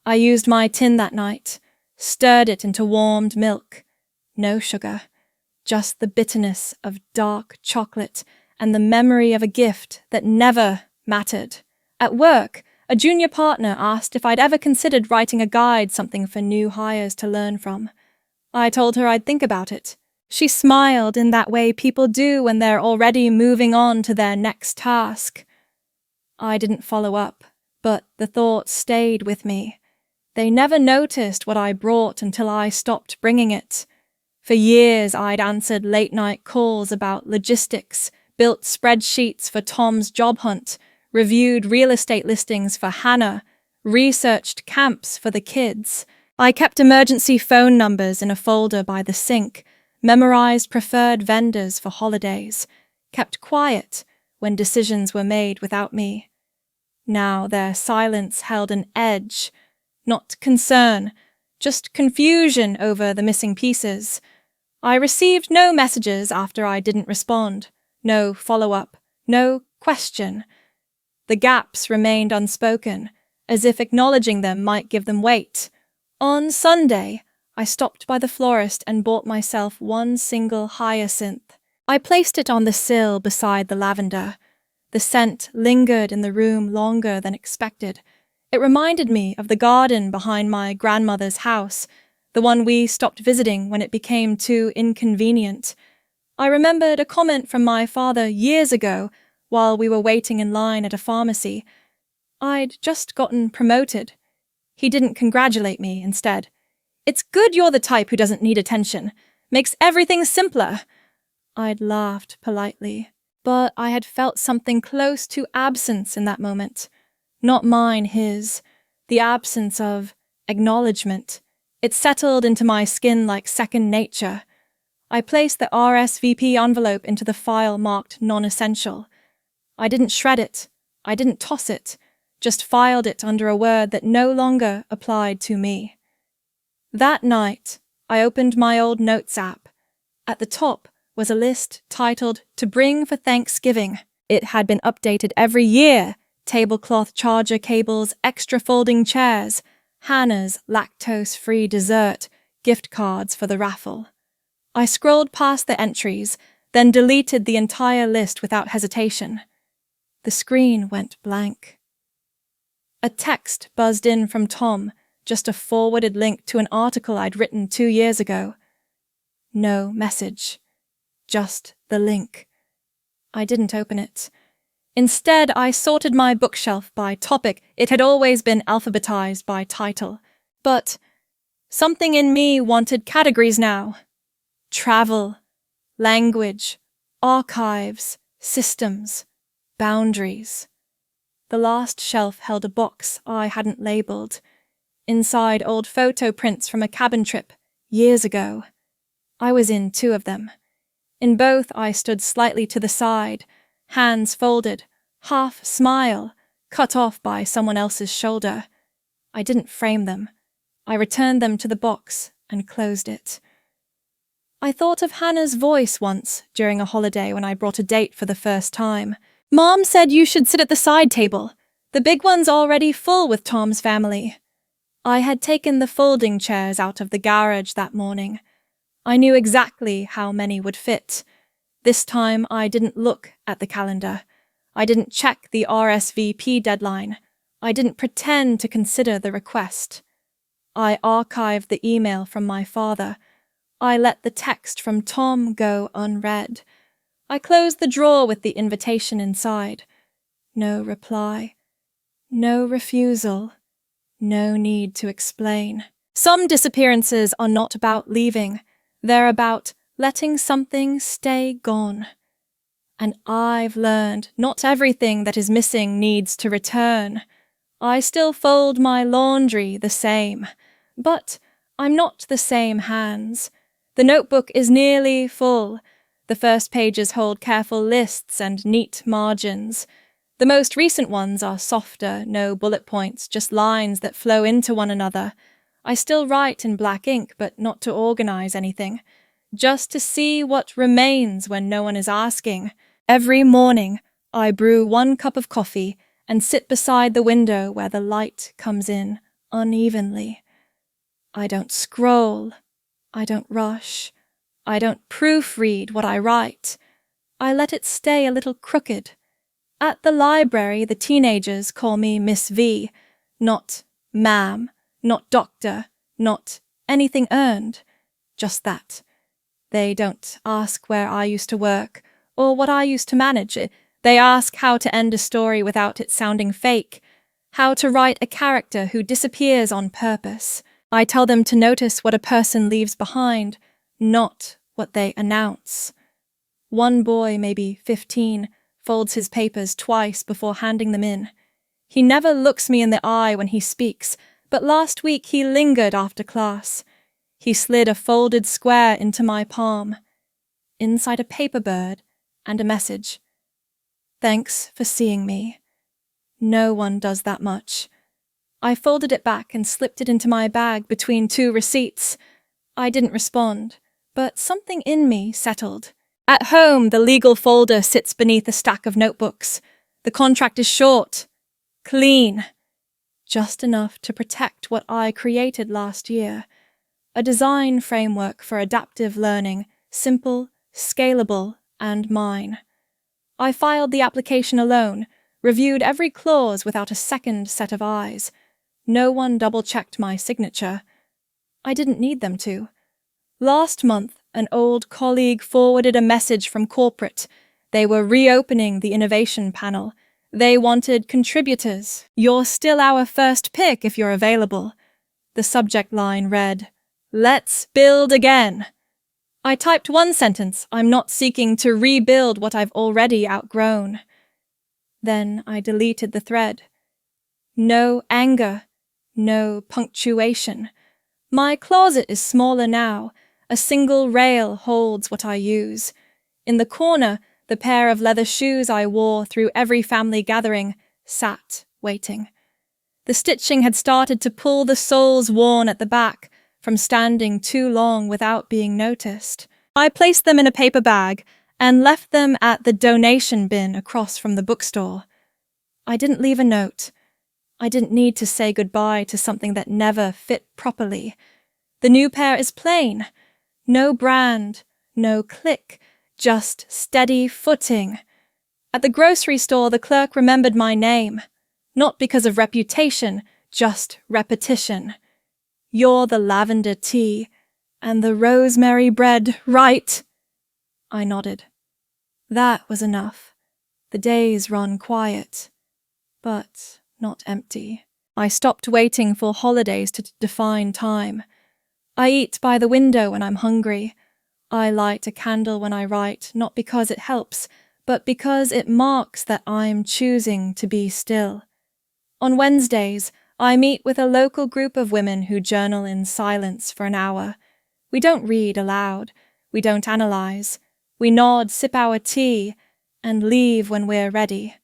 Speaker 1: I used my tin that night, stirred it into warmed milk. No sugar, just the bitterness of dark chocolate and the memory of a gift that never mattered. At work, a junior partner asked if I'd ever considered writing a guide, something for new hires to learn from. I told her I'd think about it. She smiled in that way people do when they're already moving on to their next task. I didn't follow up, but the thought stayed with me. They never noticed what I brought until I stopped bringing it. For years I'd answered late-night calls about logistics, built spreadsheets for Tom's job hunt, reviewed real estate listings for Hannah, researched camps for the kids. I kept emergency phone numbers in a folder by the sink, memorized preferred vendors for holidays, kept quiet when decisions were made without me. Now their silence held an edge, not concern, just confusion over the missing pieces. I received no messages after I didn't respond, no follow-up, no question. The gaps remained unspoken, as if acknowledging them might give them weight. On Sunday, I stopped by the florist and bought myself one single hyacinth. I placed it on the sill beside the lavender. The scent lingered in the room longer than expected. It reminded me of the garden behind my grandmother's house, the one we stopped visiting when it became too inconvenient. I remembered a comment from my father years ago while we were waiting in line at a pharmacy. I'd just gotten promoted. He didn't congratulate me, instead. "It's good you're the type who doesn't need attention. Makes everything simpler." I'd laughed politely, but I had felt something close to absence in that moment. Not mine, his. the absence of acknowledgement. It settled into my skin like second nature. I placed the RSVP envelope into the file marked non-essential. I didn't shred it. I didn't toss it. Just filed it under a word that no longer applied to me. That night, I opened my old notes app. At the top was a list titled "To Bring for Thanksgiving." It had been updated every year. Tablecloth charger cables, extra folding chairs, Hannah's lactose-free dessert, gift cards for the raffle. I scrolled past the entries, then deleted the entire list without hesitation. The screen went blank. A text buzzed in from Tom, just a forwarded link to an article I'd written 2 years ago. No message. Just the link. I didn't open it. Instead, I sorted my bookshelf by topic. It had always been alphabetized by title. But something in me wanted categories now. Travel, language, archives, systems, boundaries. The last shelf held a box I hadn't labeled. Inside old photo prints from a cabin trip years ago. I was in 2 of them. In both I stood slightly to the side, hands folded, half smile, cut off by someone else's shoulder. I didn't frame them. I returned them to the box and closed it. I thought of Hannah's voice once during a holiday when I brought a date for the first time. "Mom said you should sit at the side table. The big one's already full with Tom's family." I had taken the folding chairs out of the garage that morning. I knew exactly how many would fit. This time I didn't look at the calendar. I didn't check the RSVP deadline. I didn't pretend to consider the request. I archived the email from my father. I let the text from Tom go unread. I closed the drawer with the invitation inside. No reply. No refusal. No need to explain. Some disappearances are not about leaving. They're about letting something stay gone. And I've learned not everything that is missing needs to return. I still fold my laundry the same, but I'm not the same hands. The notebook is nearly full. The first pages hold careful lists and neat margins. The most recent ones are softer, no bullet points, just lines that flow into one another. I still write in black ink, but not to organize anything. Just to see what remains when no one is asking. Every morning, I brew 1 cup of coffee and sit beside the window where the light comes in unevenly. I don't scroll. I don't rush. I don't proofread what I write. I let it stay a little crooked. At the library, the teenagers call me Miss V, not ma'am, not doctor, not anything earned. Just that. They don't ask where I used to work or what I used to manage. They ask how to end a story without it sounding fake, how to write a character who disappears on purpose. I tell them to notice what a person leaves behind, not what they announce. One boy, maybe 15, folds his papers twice before handing them in. He never looks me in the eye when he speaks, but last week he lingered after class. He slid a folded square into my palm. Inside a paper bird and a message. "Thanks for seeing me." No one does that much. I folded it back and slipped it into my bag between 2 receipts. I didn't respond, but something in me settled. At home, the legal folder sits beneath a stack of notebooks. The contract is short, clean, just enough to protect what I created last year. A design framework for adaptive learning, simple, scalable, and mine. I filed the application alone, reviewed every clause without a second set of eyes. No one double-checked my signature. I didn't need them to. Last month, an old colleague forwarded a message from corporate. They were reopening the innovation panel. They wanted contributors. "You're still our first pick if you're available." The subject line read, "Let's build again." I typed 1 sentence. I'm not seeking to rebuild what I've already outgrown. Then I deleted the thread. No anger, no punctuation. My closet is smaller now. A single rail holds what I use. In the corner, the pair of leather shoes I wore through every family gathering sat, waiting. The stitching had started to pull the soles worn at the back from standing too long without being noticed. I placed them in a paper bag and left them at the donation bin across from the bookstore. I didn't leave a note. I didn't need to say goodbye to something that never fit properly. The new pair is plain. No brand, no click, just steady footing. At the grocery store, the clerk remembered my name. Not because of reputation, just repetition. You're the lavender tea and the rosemary bread, right? I nodded. That was enough. The days run quiet, but not empty. I stopped waiting for holidays to define time. I eat by the window when I'm hungry. I light a candle when I write, not because it helps, but because it marks that I'm choosing to be still. On Wednesdays, I meet with a local group of women who journal in silence for an hour. We don't read aloud. We don't analyze. We nod, sip our tea, and leave when we're ready.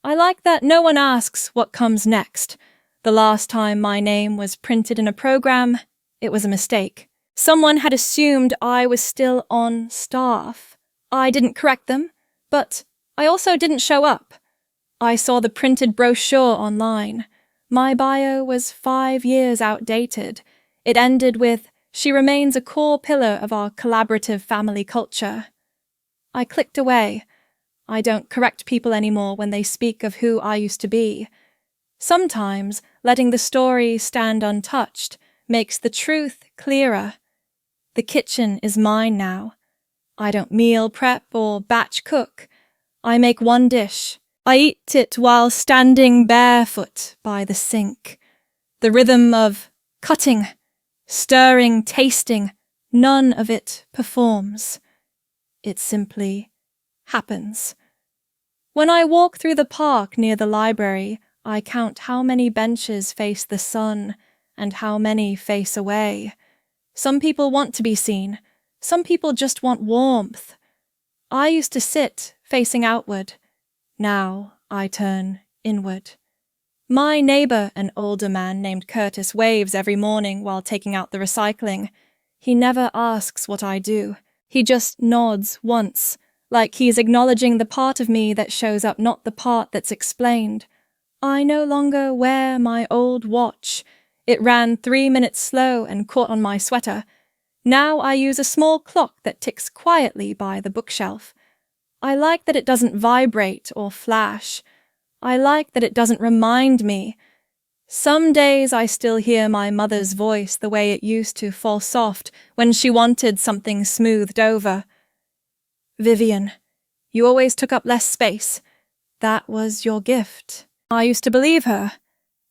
Speaker 1: I like that no one asks what comes next. The last time my name was printed in a program, it was a mistake. Someone had assumed I was still on staff. I didn't correct them, but I also didn't show up. I saw the printed brochure online. My bio was 5 years outdated. It ended with, "She remains a core pillar of our collaborative family culture." I clicked away. I don't correct people anymore when they speak of who I used to be. Sometimes letting the story stand untouched makes the truth clearer. The kitchen is mine now. I don't meal prep or batch cook. I make one dish. I eat it while standing barefoot by the sink. The rhythm of cutting, stirring, tasting, none of it performs. It simply happens. When I walk through the park near the library, I count how many benches face the sun and how many face away. Some people want to be seen. Some people just want warmth. I used to sit facing outward. Now I turn inward. My neighbor, an older man named Curtis, waves every morning while taking out the recycling. He never asks what I do. He just nods once, like he's acknowledging the part of me that shows up, not the part that's explained. I no longer wear my old watch. It ran 3 minutes slow and caught on my sweater. Now I use a small clock that ticks quietly by the bookshelf. I like that it doesn't vibrate or flash. I like that it doesn't remind me. Some days I still hear my mother's voice the way it used to fall soft when she wanted something smoothed over. "Vivian, you always took up less space. That was your gift." I used to believe her.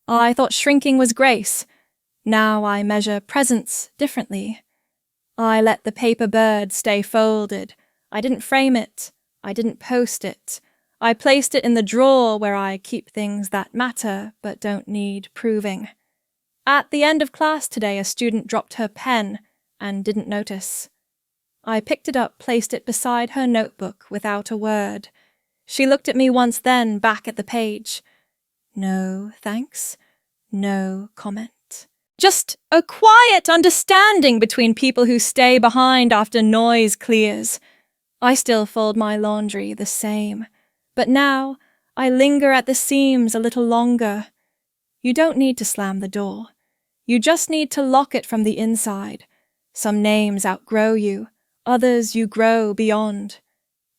Speaker 1: I thought shrinking was grace. Now I measure presence differently. I let the paper bird stay folded. I didn't frame it. I didn't post it. I placed it in the drawer where I keep things that matter but don't need proving. At the end of class today, a student dropped her pen and didn't notice. I picked it up, placed it beside her notebook without a word. She looked at me once, then back at the page. No thanks, no comment. Just a quiet understanding between people who stay behind after noise clears. I still fold my laundry the same, but now I linger at the seams a little longer. You don't need to slam the door. You just need to lock it from the inside. Some names outgrow you, others you grow beyond.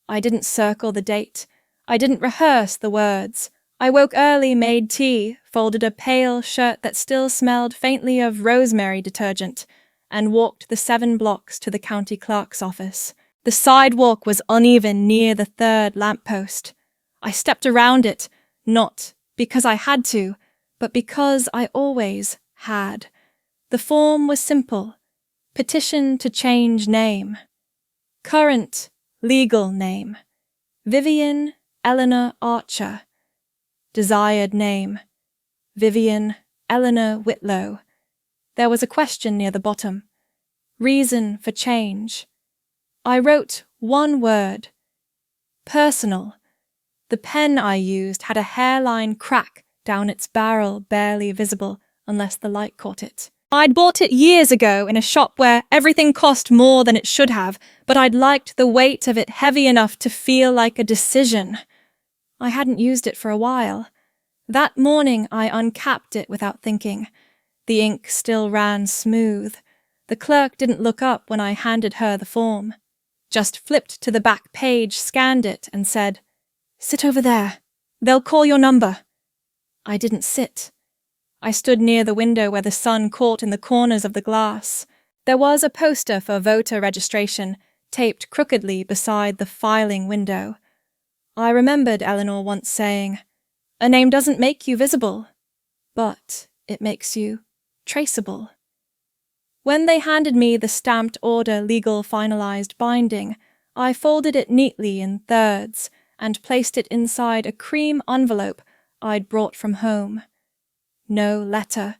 Speaker 1: I didn't circle the date. I didn't rehearse the words. I woke early, made tea, folded a pale shirt that still smelled faintly of rosemary detergent, and walked the 7 blocks to the county clerk's office. The sidewalk was uneven near the 3rd lamppost. I stepped around it, not because I had to, but because I always had. The form was simple. Petition to change name. Current legal name. Vivian Eleanor Archer. Desired name. Vivian Eleanor Whitlow. There was a question near the bottom. Reason for change. I wrote one word. Personal. The pen I used had a hairline crack down its barrel, barely visible unless the light caught it. I'd bought it years ago in a shop where everything cost more than it should have, but I'd liked the weight of it heavy enough to feel like a decision. I hadn't used it for a while. That morning I uncapped it without thinking. The ink still ran smooth. The clerk didn't look up when I handed her the form. Just flipped to the back page, scanned it, and said, "Sit over there. They'll call your number." I didn't sit. I stood near the window where the sun caught in the corners of the glass. There was a poster for voter registration taped crookedly beside the filing window. I remembered Eleanor once saying, "A name doesn't make you visible, but it makes you traceable." When they handed me the stamped order legal finalized binding, I folded it neatly in thirds and placed it inside a cream envelope I'd brought from home. No letter,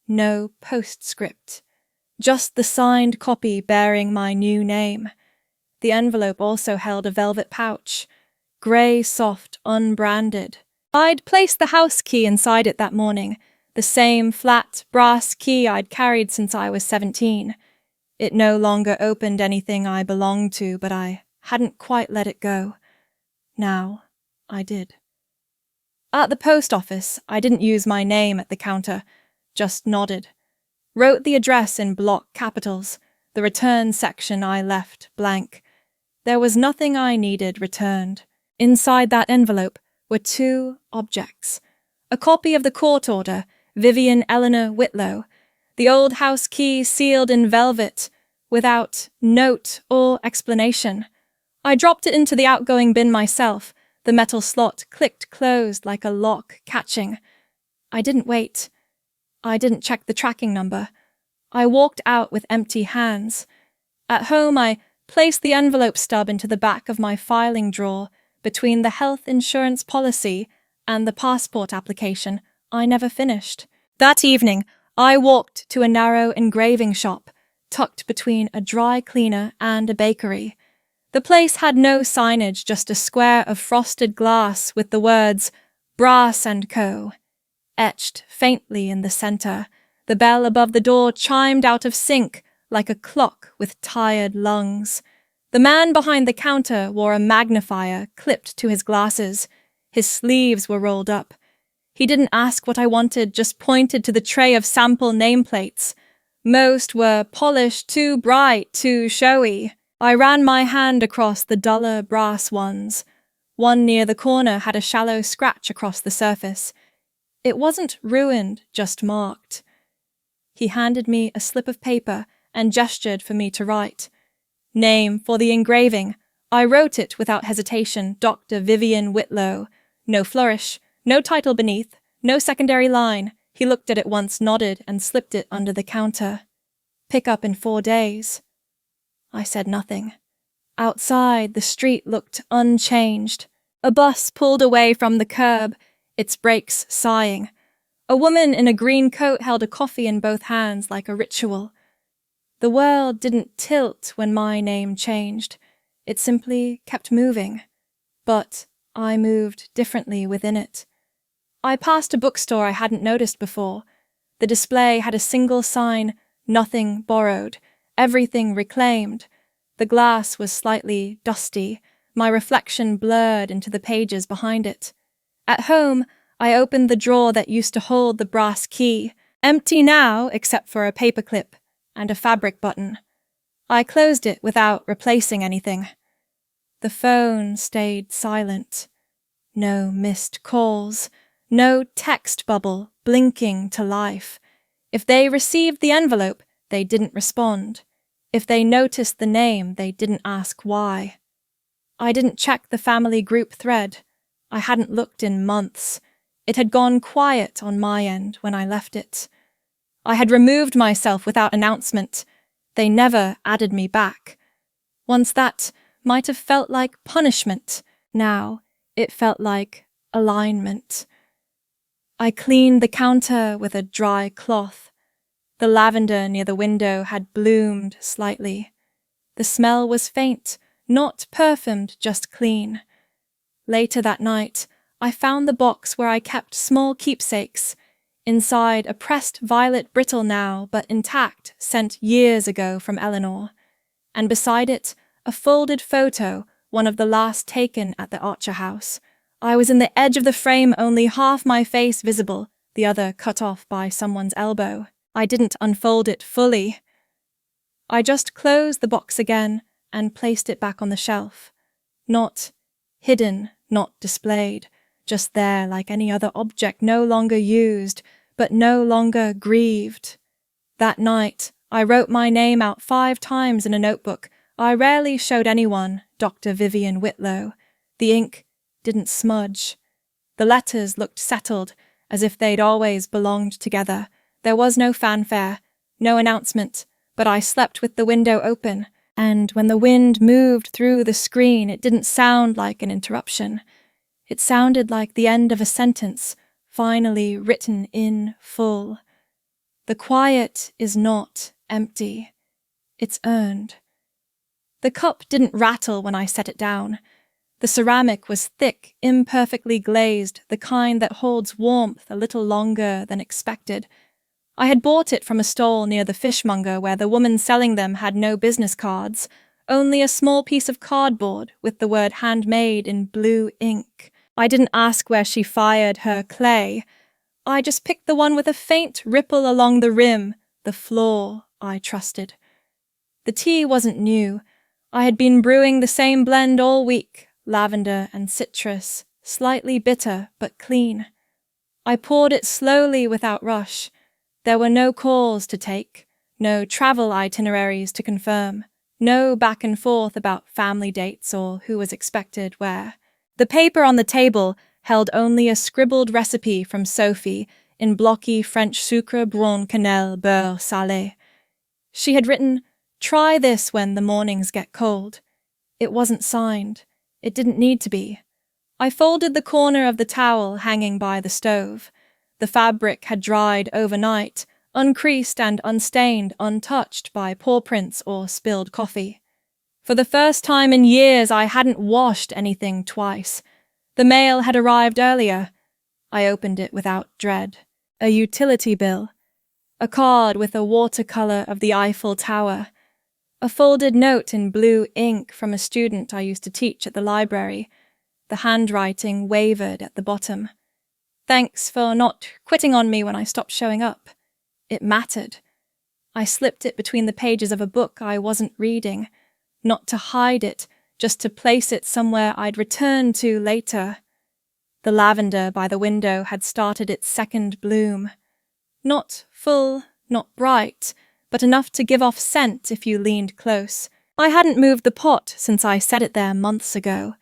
Speaker 1: no postscript, just the signed copy bearing my new name. The envelope also held a velvet pouch, grey, soft, unbranded. I'd placed the house key inside it that morning, the same flat brass key I'd carried since I was 17. It no longer opened anything I belonged to, but I hadn't quite let it go. Now I did. At the post office, I didn't use my name at the counter, just nodded. Wrote the address in block capitals, the return section I left blank. There was nothing I needed returned. Inside that envelope were two objects. A copy of the court order, Vivian Eleanor Whitlow, the old house key sealed in velvet, without note or explanation. I dropped it into the outgoing bin myself. The metal slot clicked closed like a lock catching. I didn't wait. I didn't check the tracking number. I walked out with empty hands. At home, I placed the envelope stub into the back of my filing drawer between the health insurance policy and the passport application I never finished. That evening, I walked to a narrow engraving shop, tucked between a dry cleaner and a bakery. The place had no signage, just a square of frosted glass with the words Brass & Co. etched faintly in the center. The bell above the door chimed out of sync like a clock with tired lungs. The man behind the counter wore a magnifier clipped to his glasses. His sleeves were rolled up. He didn't ask what I wanted, just pointed to the tray of sample nameplates. Most were polished, too bright, too showy. I ran my hand across the duller brass ones. One near the corner had a shallow scratch across the surface. It wasn't ruined, just marked. He handed me a slip of paper and gestured for me to write. Name for the engraving. I wrote it without hesitation, Dr. Vivian Whitlow. No flourish, no title beneath, no secondary line. He looked at it once, nodded, and slipped it under the counter. Pick up in 4 days. I said nothing. Outside, the street looked unchanged. A bus pulled away from the curb, its brakes sighing. A woman in a green coat held a coffee in both hands like a ritual. The world didn't tilt when my name changed. It simply kept moving. But I moved differently within it. I passed a bookstore I hadn't noticed before. The display had a single sign, nothing borrowed, everything reclaimed. The glass was slightly dusty, my reflection blurred into the pages behind it. At home, I opened the drawer that used to hold the brass key, empty now except for a paperclip and a fabric button. I closed it without replacing anything. The phone stayed silent. No missed calls, no text bubble blinking to life. If they received the envelope, they didn't respond. If they noticed the name, they didn't ask why. I didn't check the family group thread. I hadn't looked in months. It had gone quiet on my end when I left it. I had removed myself without announcement. They never added me back. Once that might have felt like punishment. Now it felt like alignment. I cleaned the counter with a dry cloth. The lavender near the window had bloomed slightly. The smell was faint, not perfumed, just clean. Later that night, I found the box where I kept small keepsakes. Inside, a pressed violet brittle now, but intact, sent years ago from Eleanor. And beside it, a folded photo, one of the last taken at the Archer house. I was in the edge of the frame, only half my face visible, the other cut off by someone's elbow. I didn't unfold it fully. I just closed the box again and placed it back on the shelf. Not hidden, not displayed, just there like any other object, no longer used, but no longer grieved. That night, I wrote my name out 5 times in a notebook. I rarely showed anyone, Dr. Vivian Whitlow. The ink didn't smudge. The letters looked settled, as if they'd always belonged together. There was no fanfare, no announcement, but I slept with the window open, and when the wind moved through the screen, it didn't sound like an interruption. It sounded like the end of a sentence, finally written in full. The quiet is not empty. It's earned. The cup didn't rattle when I set it down. The ceramic was thick, imperfectly glazed, the kind that holds warmth a little longer than expected. I had bought it from a stall near the fishmonger where the woman selling them had no business cards, only a small piece of cardboard with the word handmade in blue ink. I didn't ask where she fired her clay. I just picked the one with a faint ripple along the rim, the floor I trusted. The tea wasn't new. I had been brewing the same blend all week, lavender and citrus, slightly bitter but clean. I poured it slowly without rush. There were no calls to take, no travel itineraries to confirm, no back and forth about family dates or who was expected where. The paper on the table held only a scribbled recipe from Sophie in blocky French sucre, brun, cannelle, beurre, salé. She had written, "Try this when the mornings get cold." It wasn't signed. It didn't need to be. I folded the corner of the towel hanging by the stove. The fabric had dried overnight, uncreased and unstained, untouched by paw prints or spilled coffee. For the first time in years, I hadn't washed anything twice. The mail had arrived earlier. I opened it without dread. A utility bill. A card with a watercolor of the Eiffel Tower. A folded note in blue ink from a student I used to teach at the library. The handwriting wavered at the bottom. Thanks for not quitting on me when I stopped showing up. It mattered. I slipped it between the pages of a book I wasn't reading, not to hide it, just to place it somewhere I'd return to later. The lavender by the window had started its second bloom. Not full, not bright, but enough to give off scent if you leaned close. I hadn't moved the pot since I set it there months ago.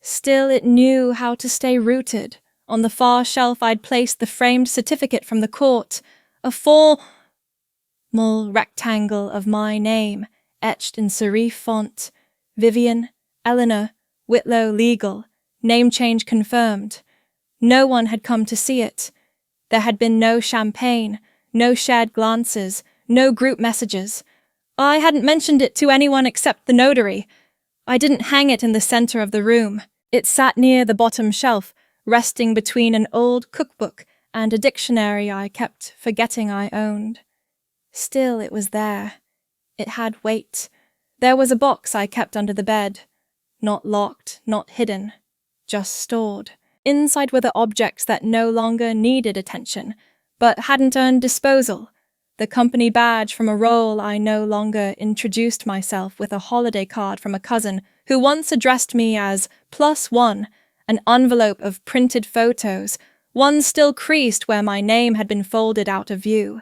Speaker 1: Still, it knew how to stay rooted. On the far shelf I'd placed the framed certificate from the court, a formal rectangle of my name, etched in serif font, Vivian, Eleanor, Whitlow legal, name change confirmed. No one had come to see it. There had been no champagne, no shared glances, no group messages. I hadn't mentioned it to anyone except the notary. I didn't hang it in the center of the room. It sat near the bottom shelf, resting between an old cookbook and a dictionary I kept forgetting I owned. Still, it was there. It had weight. There was a box I kept under the bed. Not locked, not hidden. Just stored. Inside were the objects that no longer needed attention, but hadn't earned disposal. The company badge from a role I no longer introduced myself with a holiday card from a cousin who once addressed me as +1, an envelope of printed photos, one still creased where my name had been folded out of view.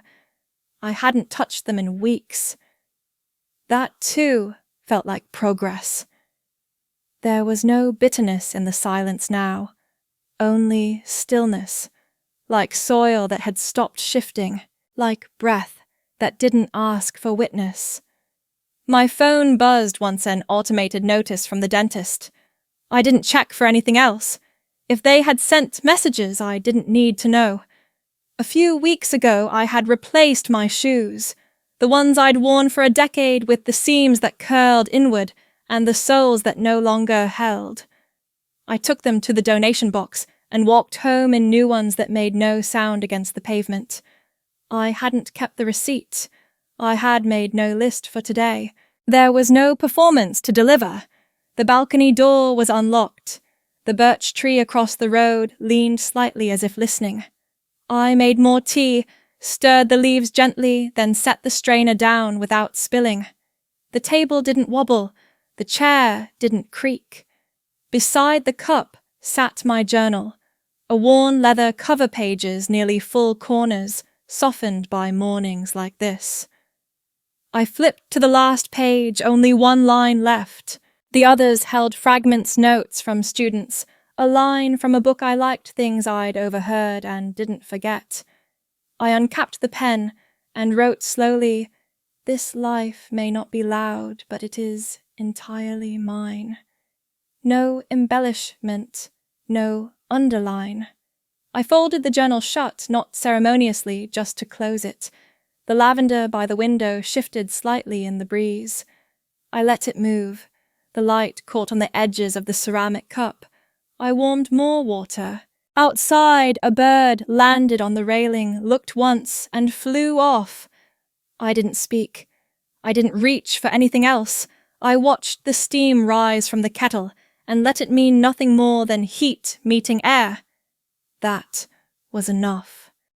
Speaker 1: I hadn't touched them in weeks. That, too, felt like progress. There was no bitterness in the silence now, only stillness, like soil that had stopped shifting, like breath that didn't ask for witness. My phone buzzed once an automated notice from the dentist. I didn't check for anything else. If they had sent messages I didn't need to know. A few weeks ago I had replaced my shoes, the ones I'd worn for a decade with the seams that curled inward and the soles that no longer held. I took them to the donation box and walked home in new ones that made no sound against the pavement. I hadn't kept the receipt. I had made no list for today. There was no performance to deliver. The balcony door was unlocked. The birch tree across the road leaned slightly as if listening. I made more tea, stirred the leaves gently, then set the strainer down without spilling. The table didn't wobble. The chair didn't creak. Beside the cup sat my journal, a worn leather cover pages nearly full corners, softened by mornings like this. I flipped to the last page, only one line left. The others held fragments notes from students, a line from a book I liked, things I'd overheard and didn't forget. I uncapped the pen and wrote slowly, "This life may not be loud, but it is entirely mine." No embellishment, no underline. I folded the journal shut, not ceremoniously, just to close it. The lavender by the window shifted slightly in the breeze. I let it move. The light caught on the edges of the ceramic cup. I warmed more water. Outside, a bird landed on the railing, looked once, and flew off. I didn't speak. I didn't reach for anything else. I watched the steam rise from the kettle and let it mean nothing more than heat meeting air. That was enough.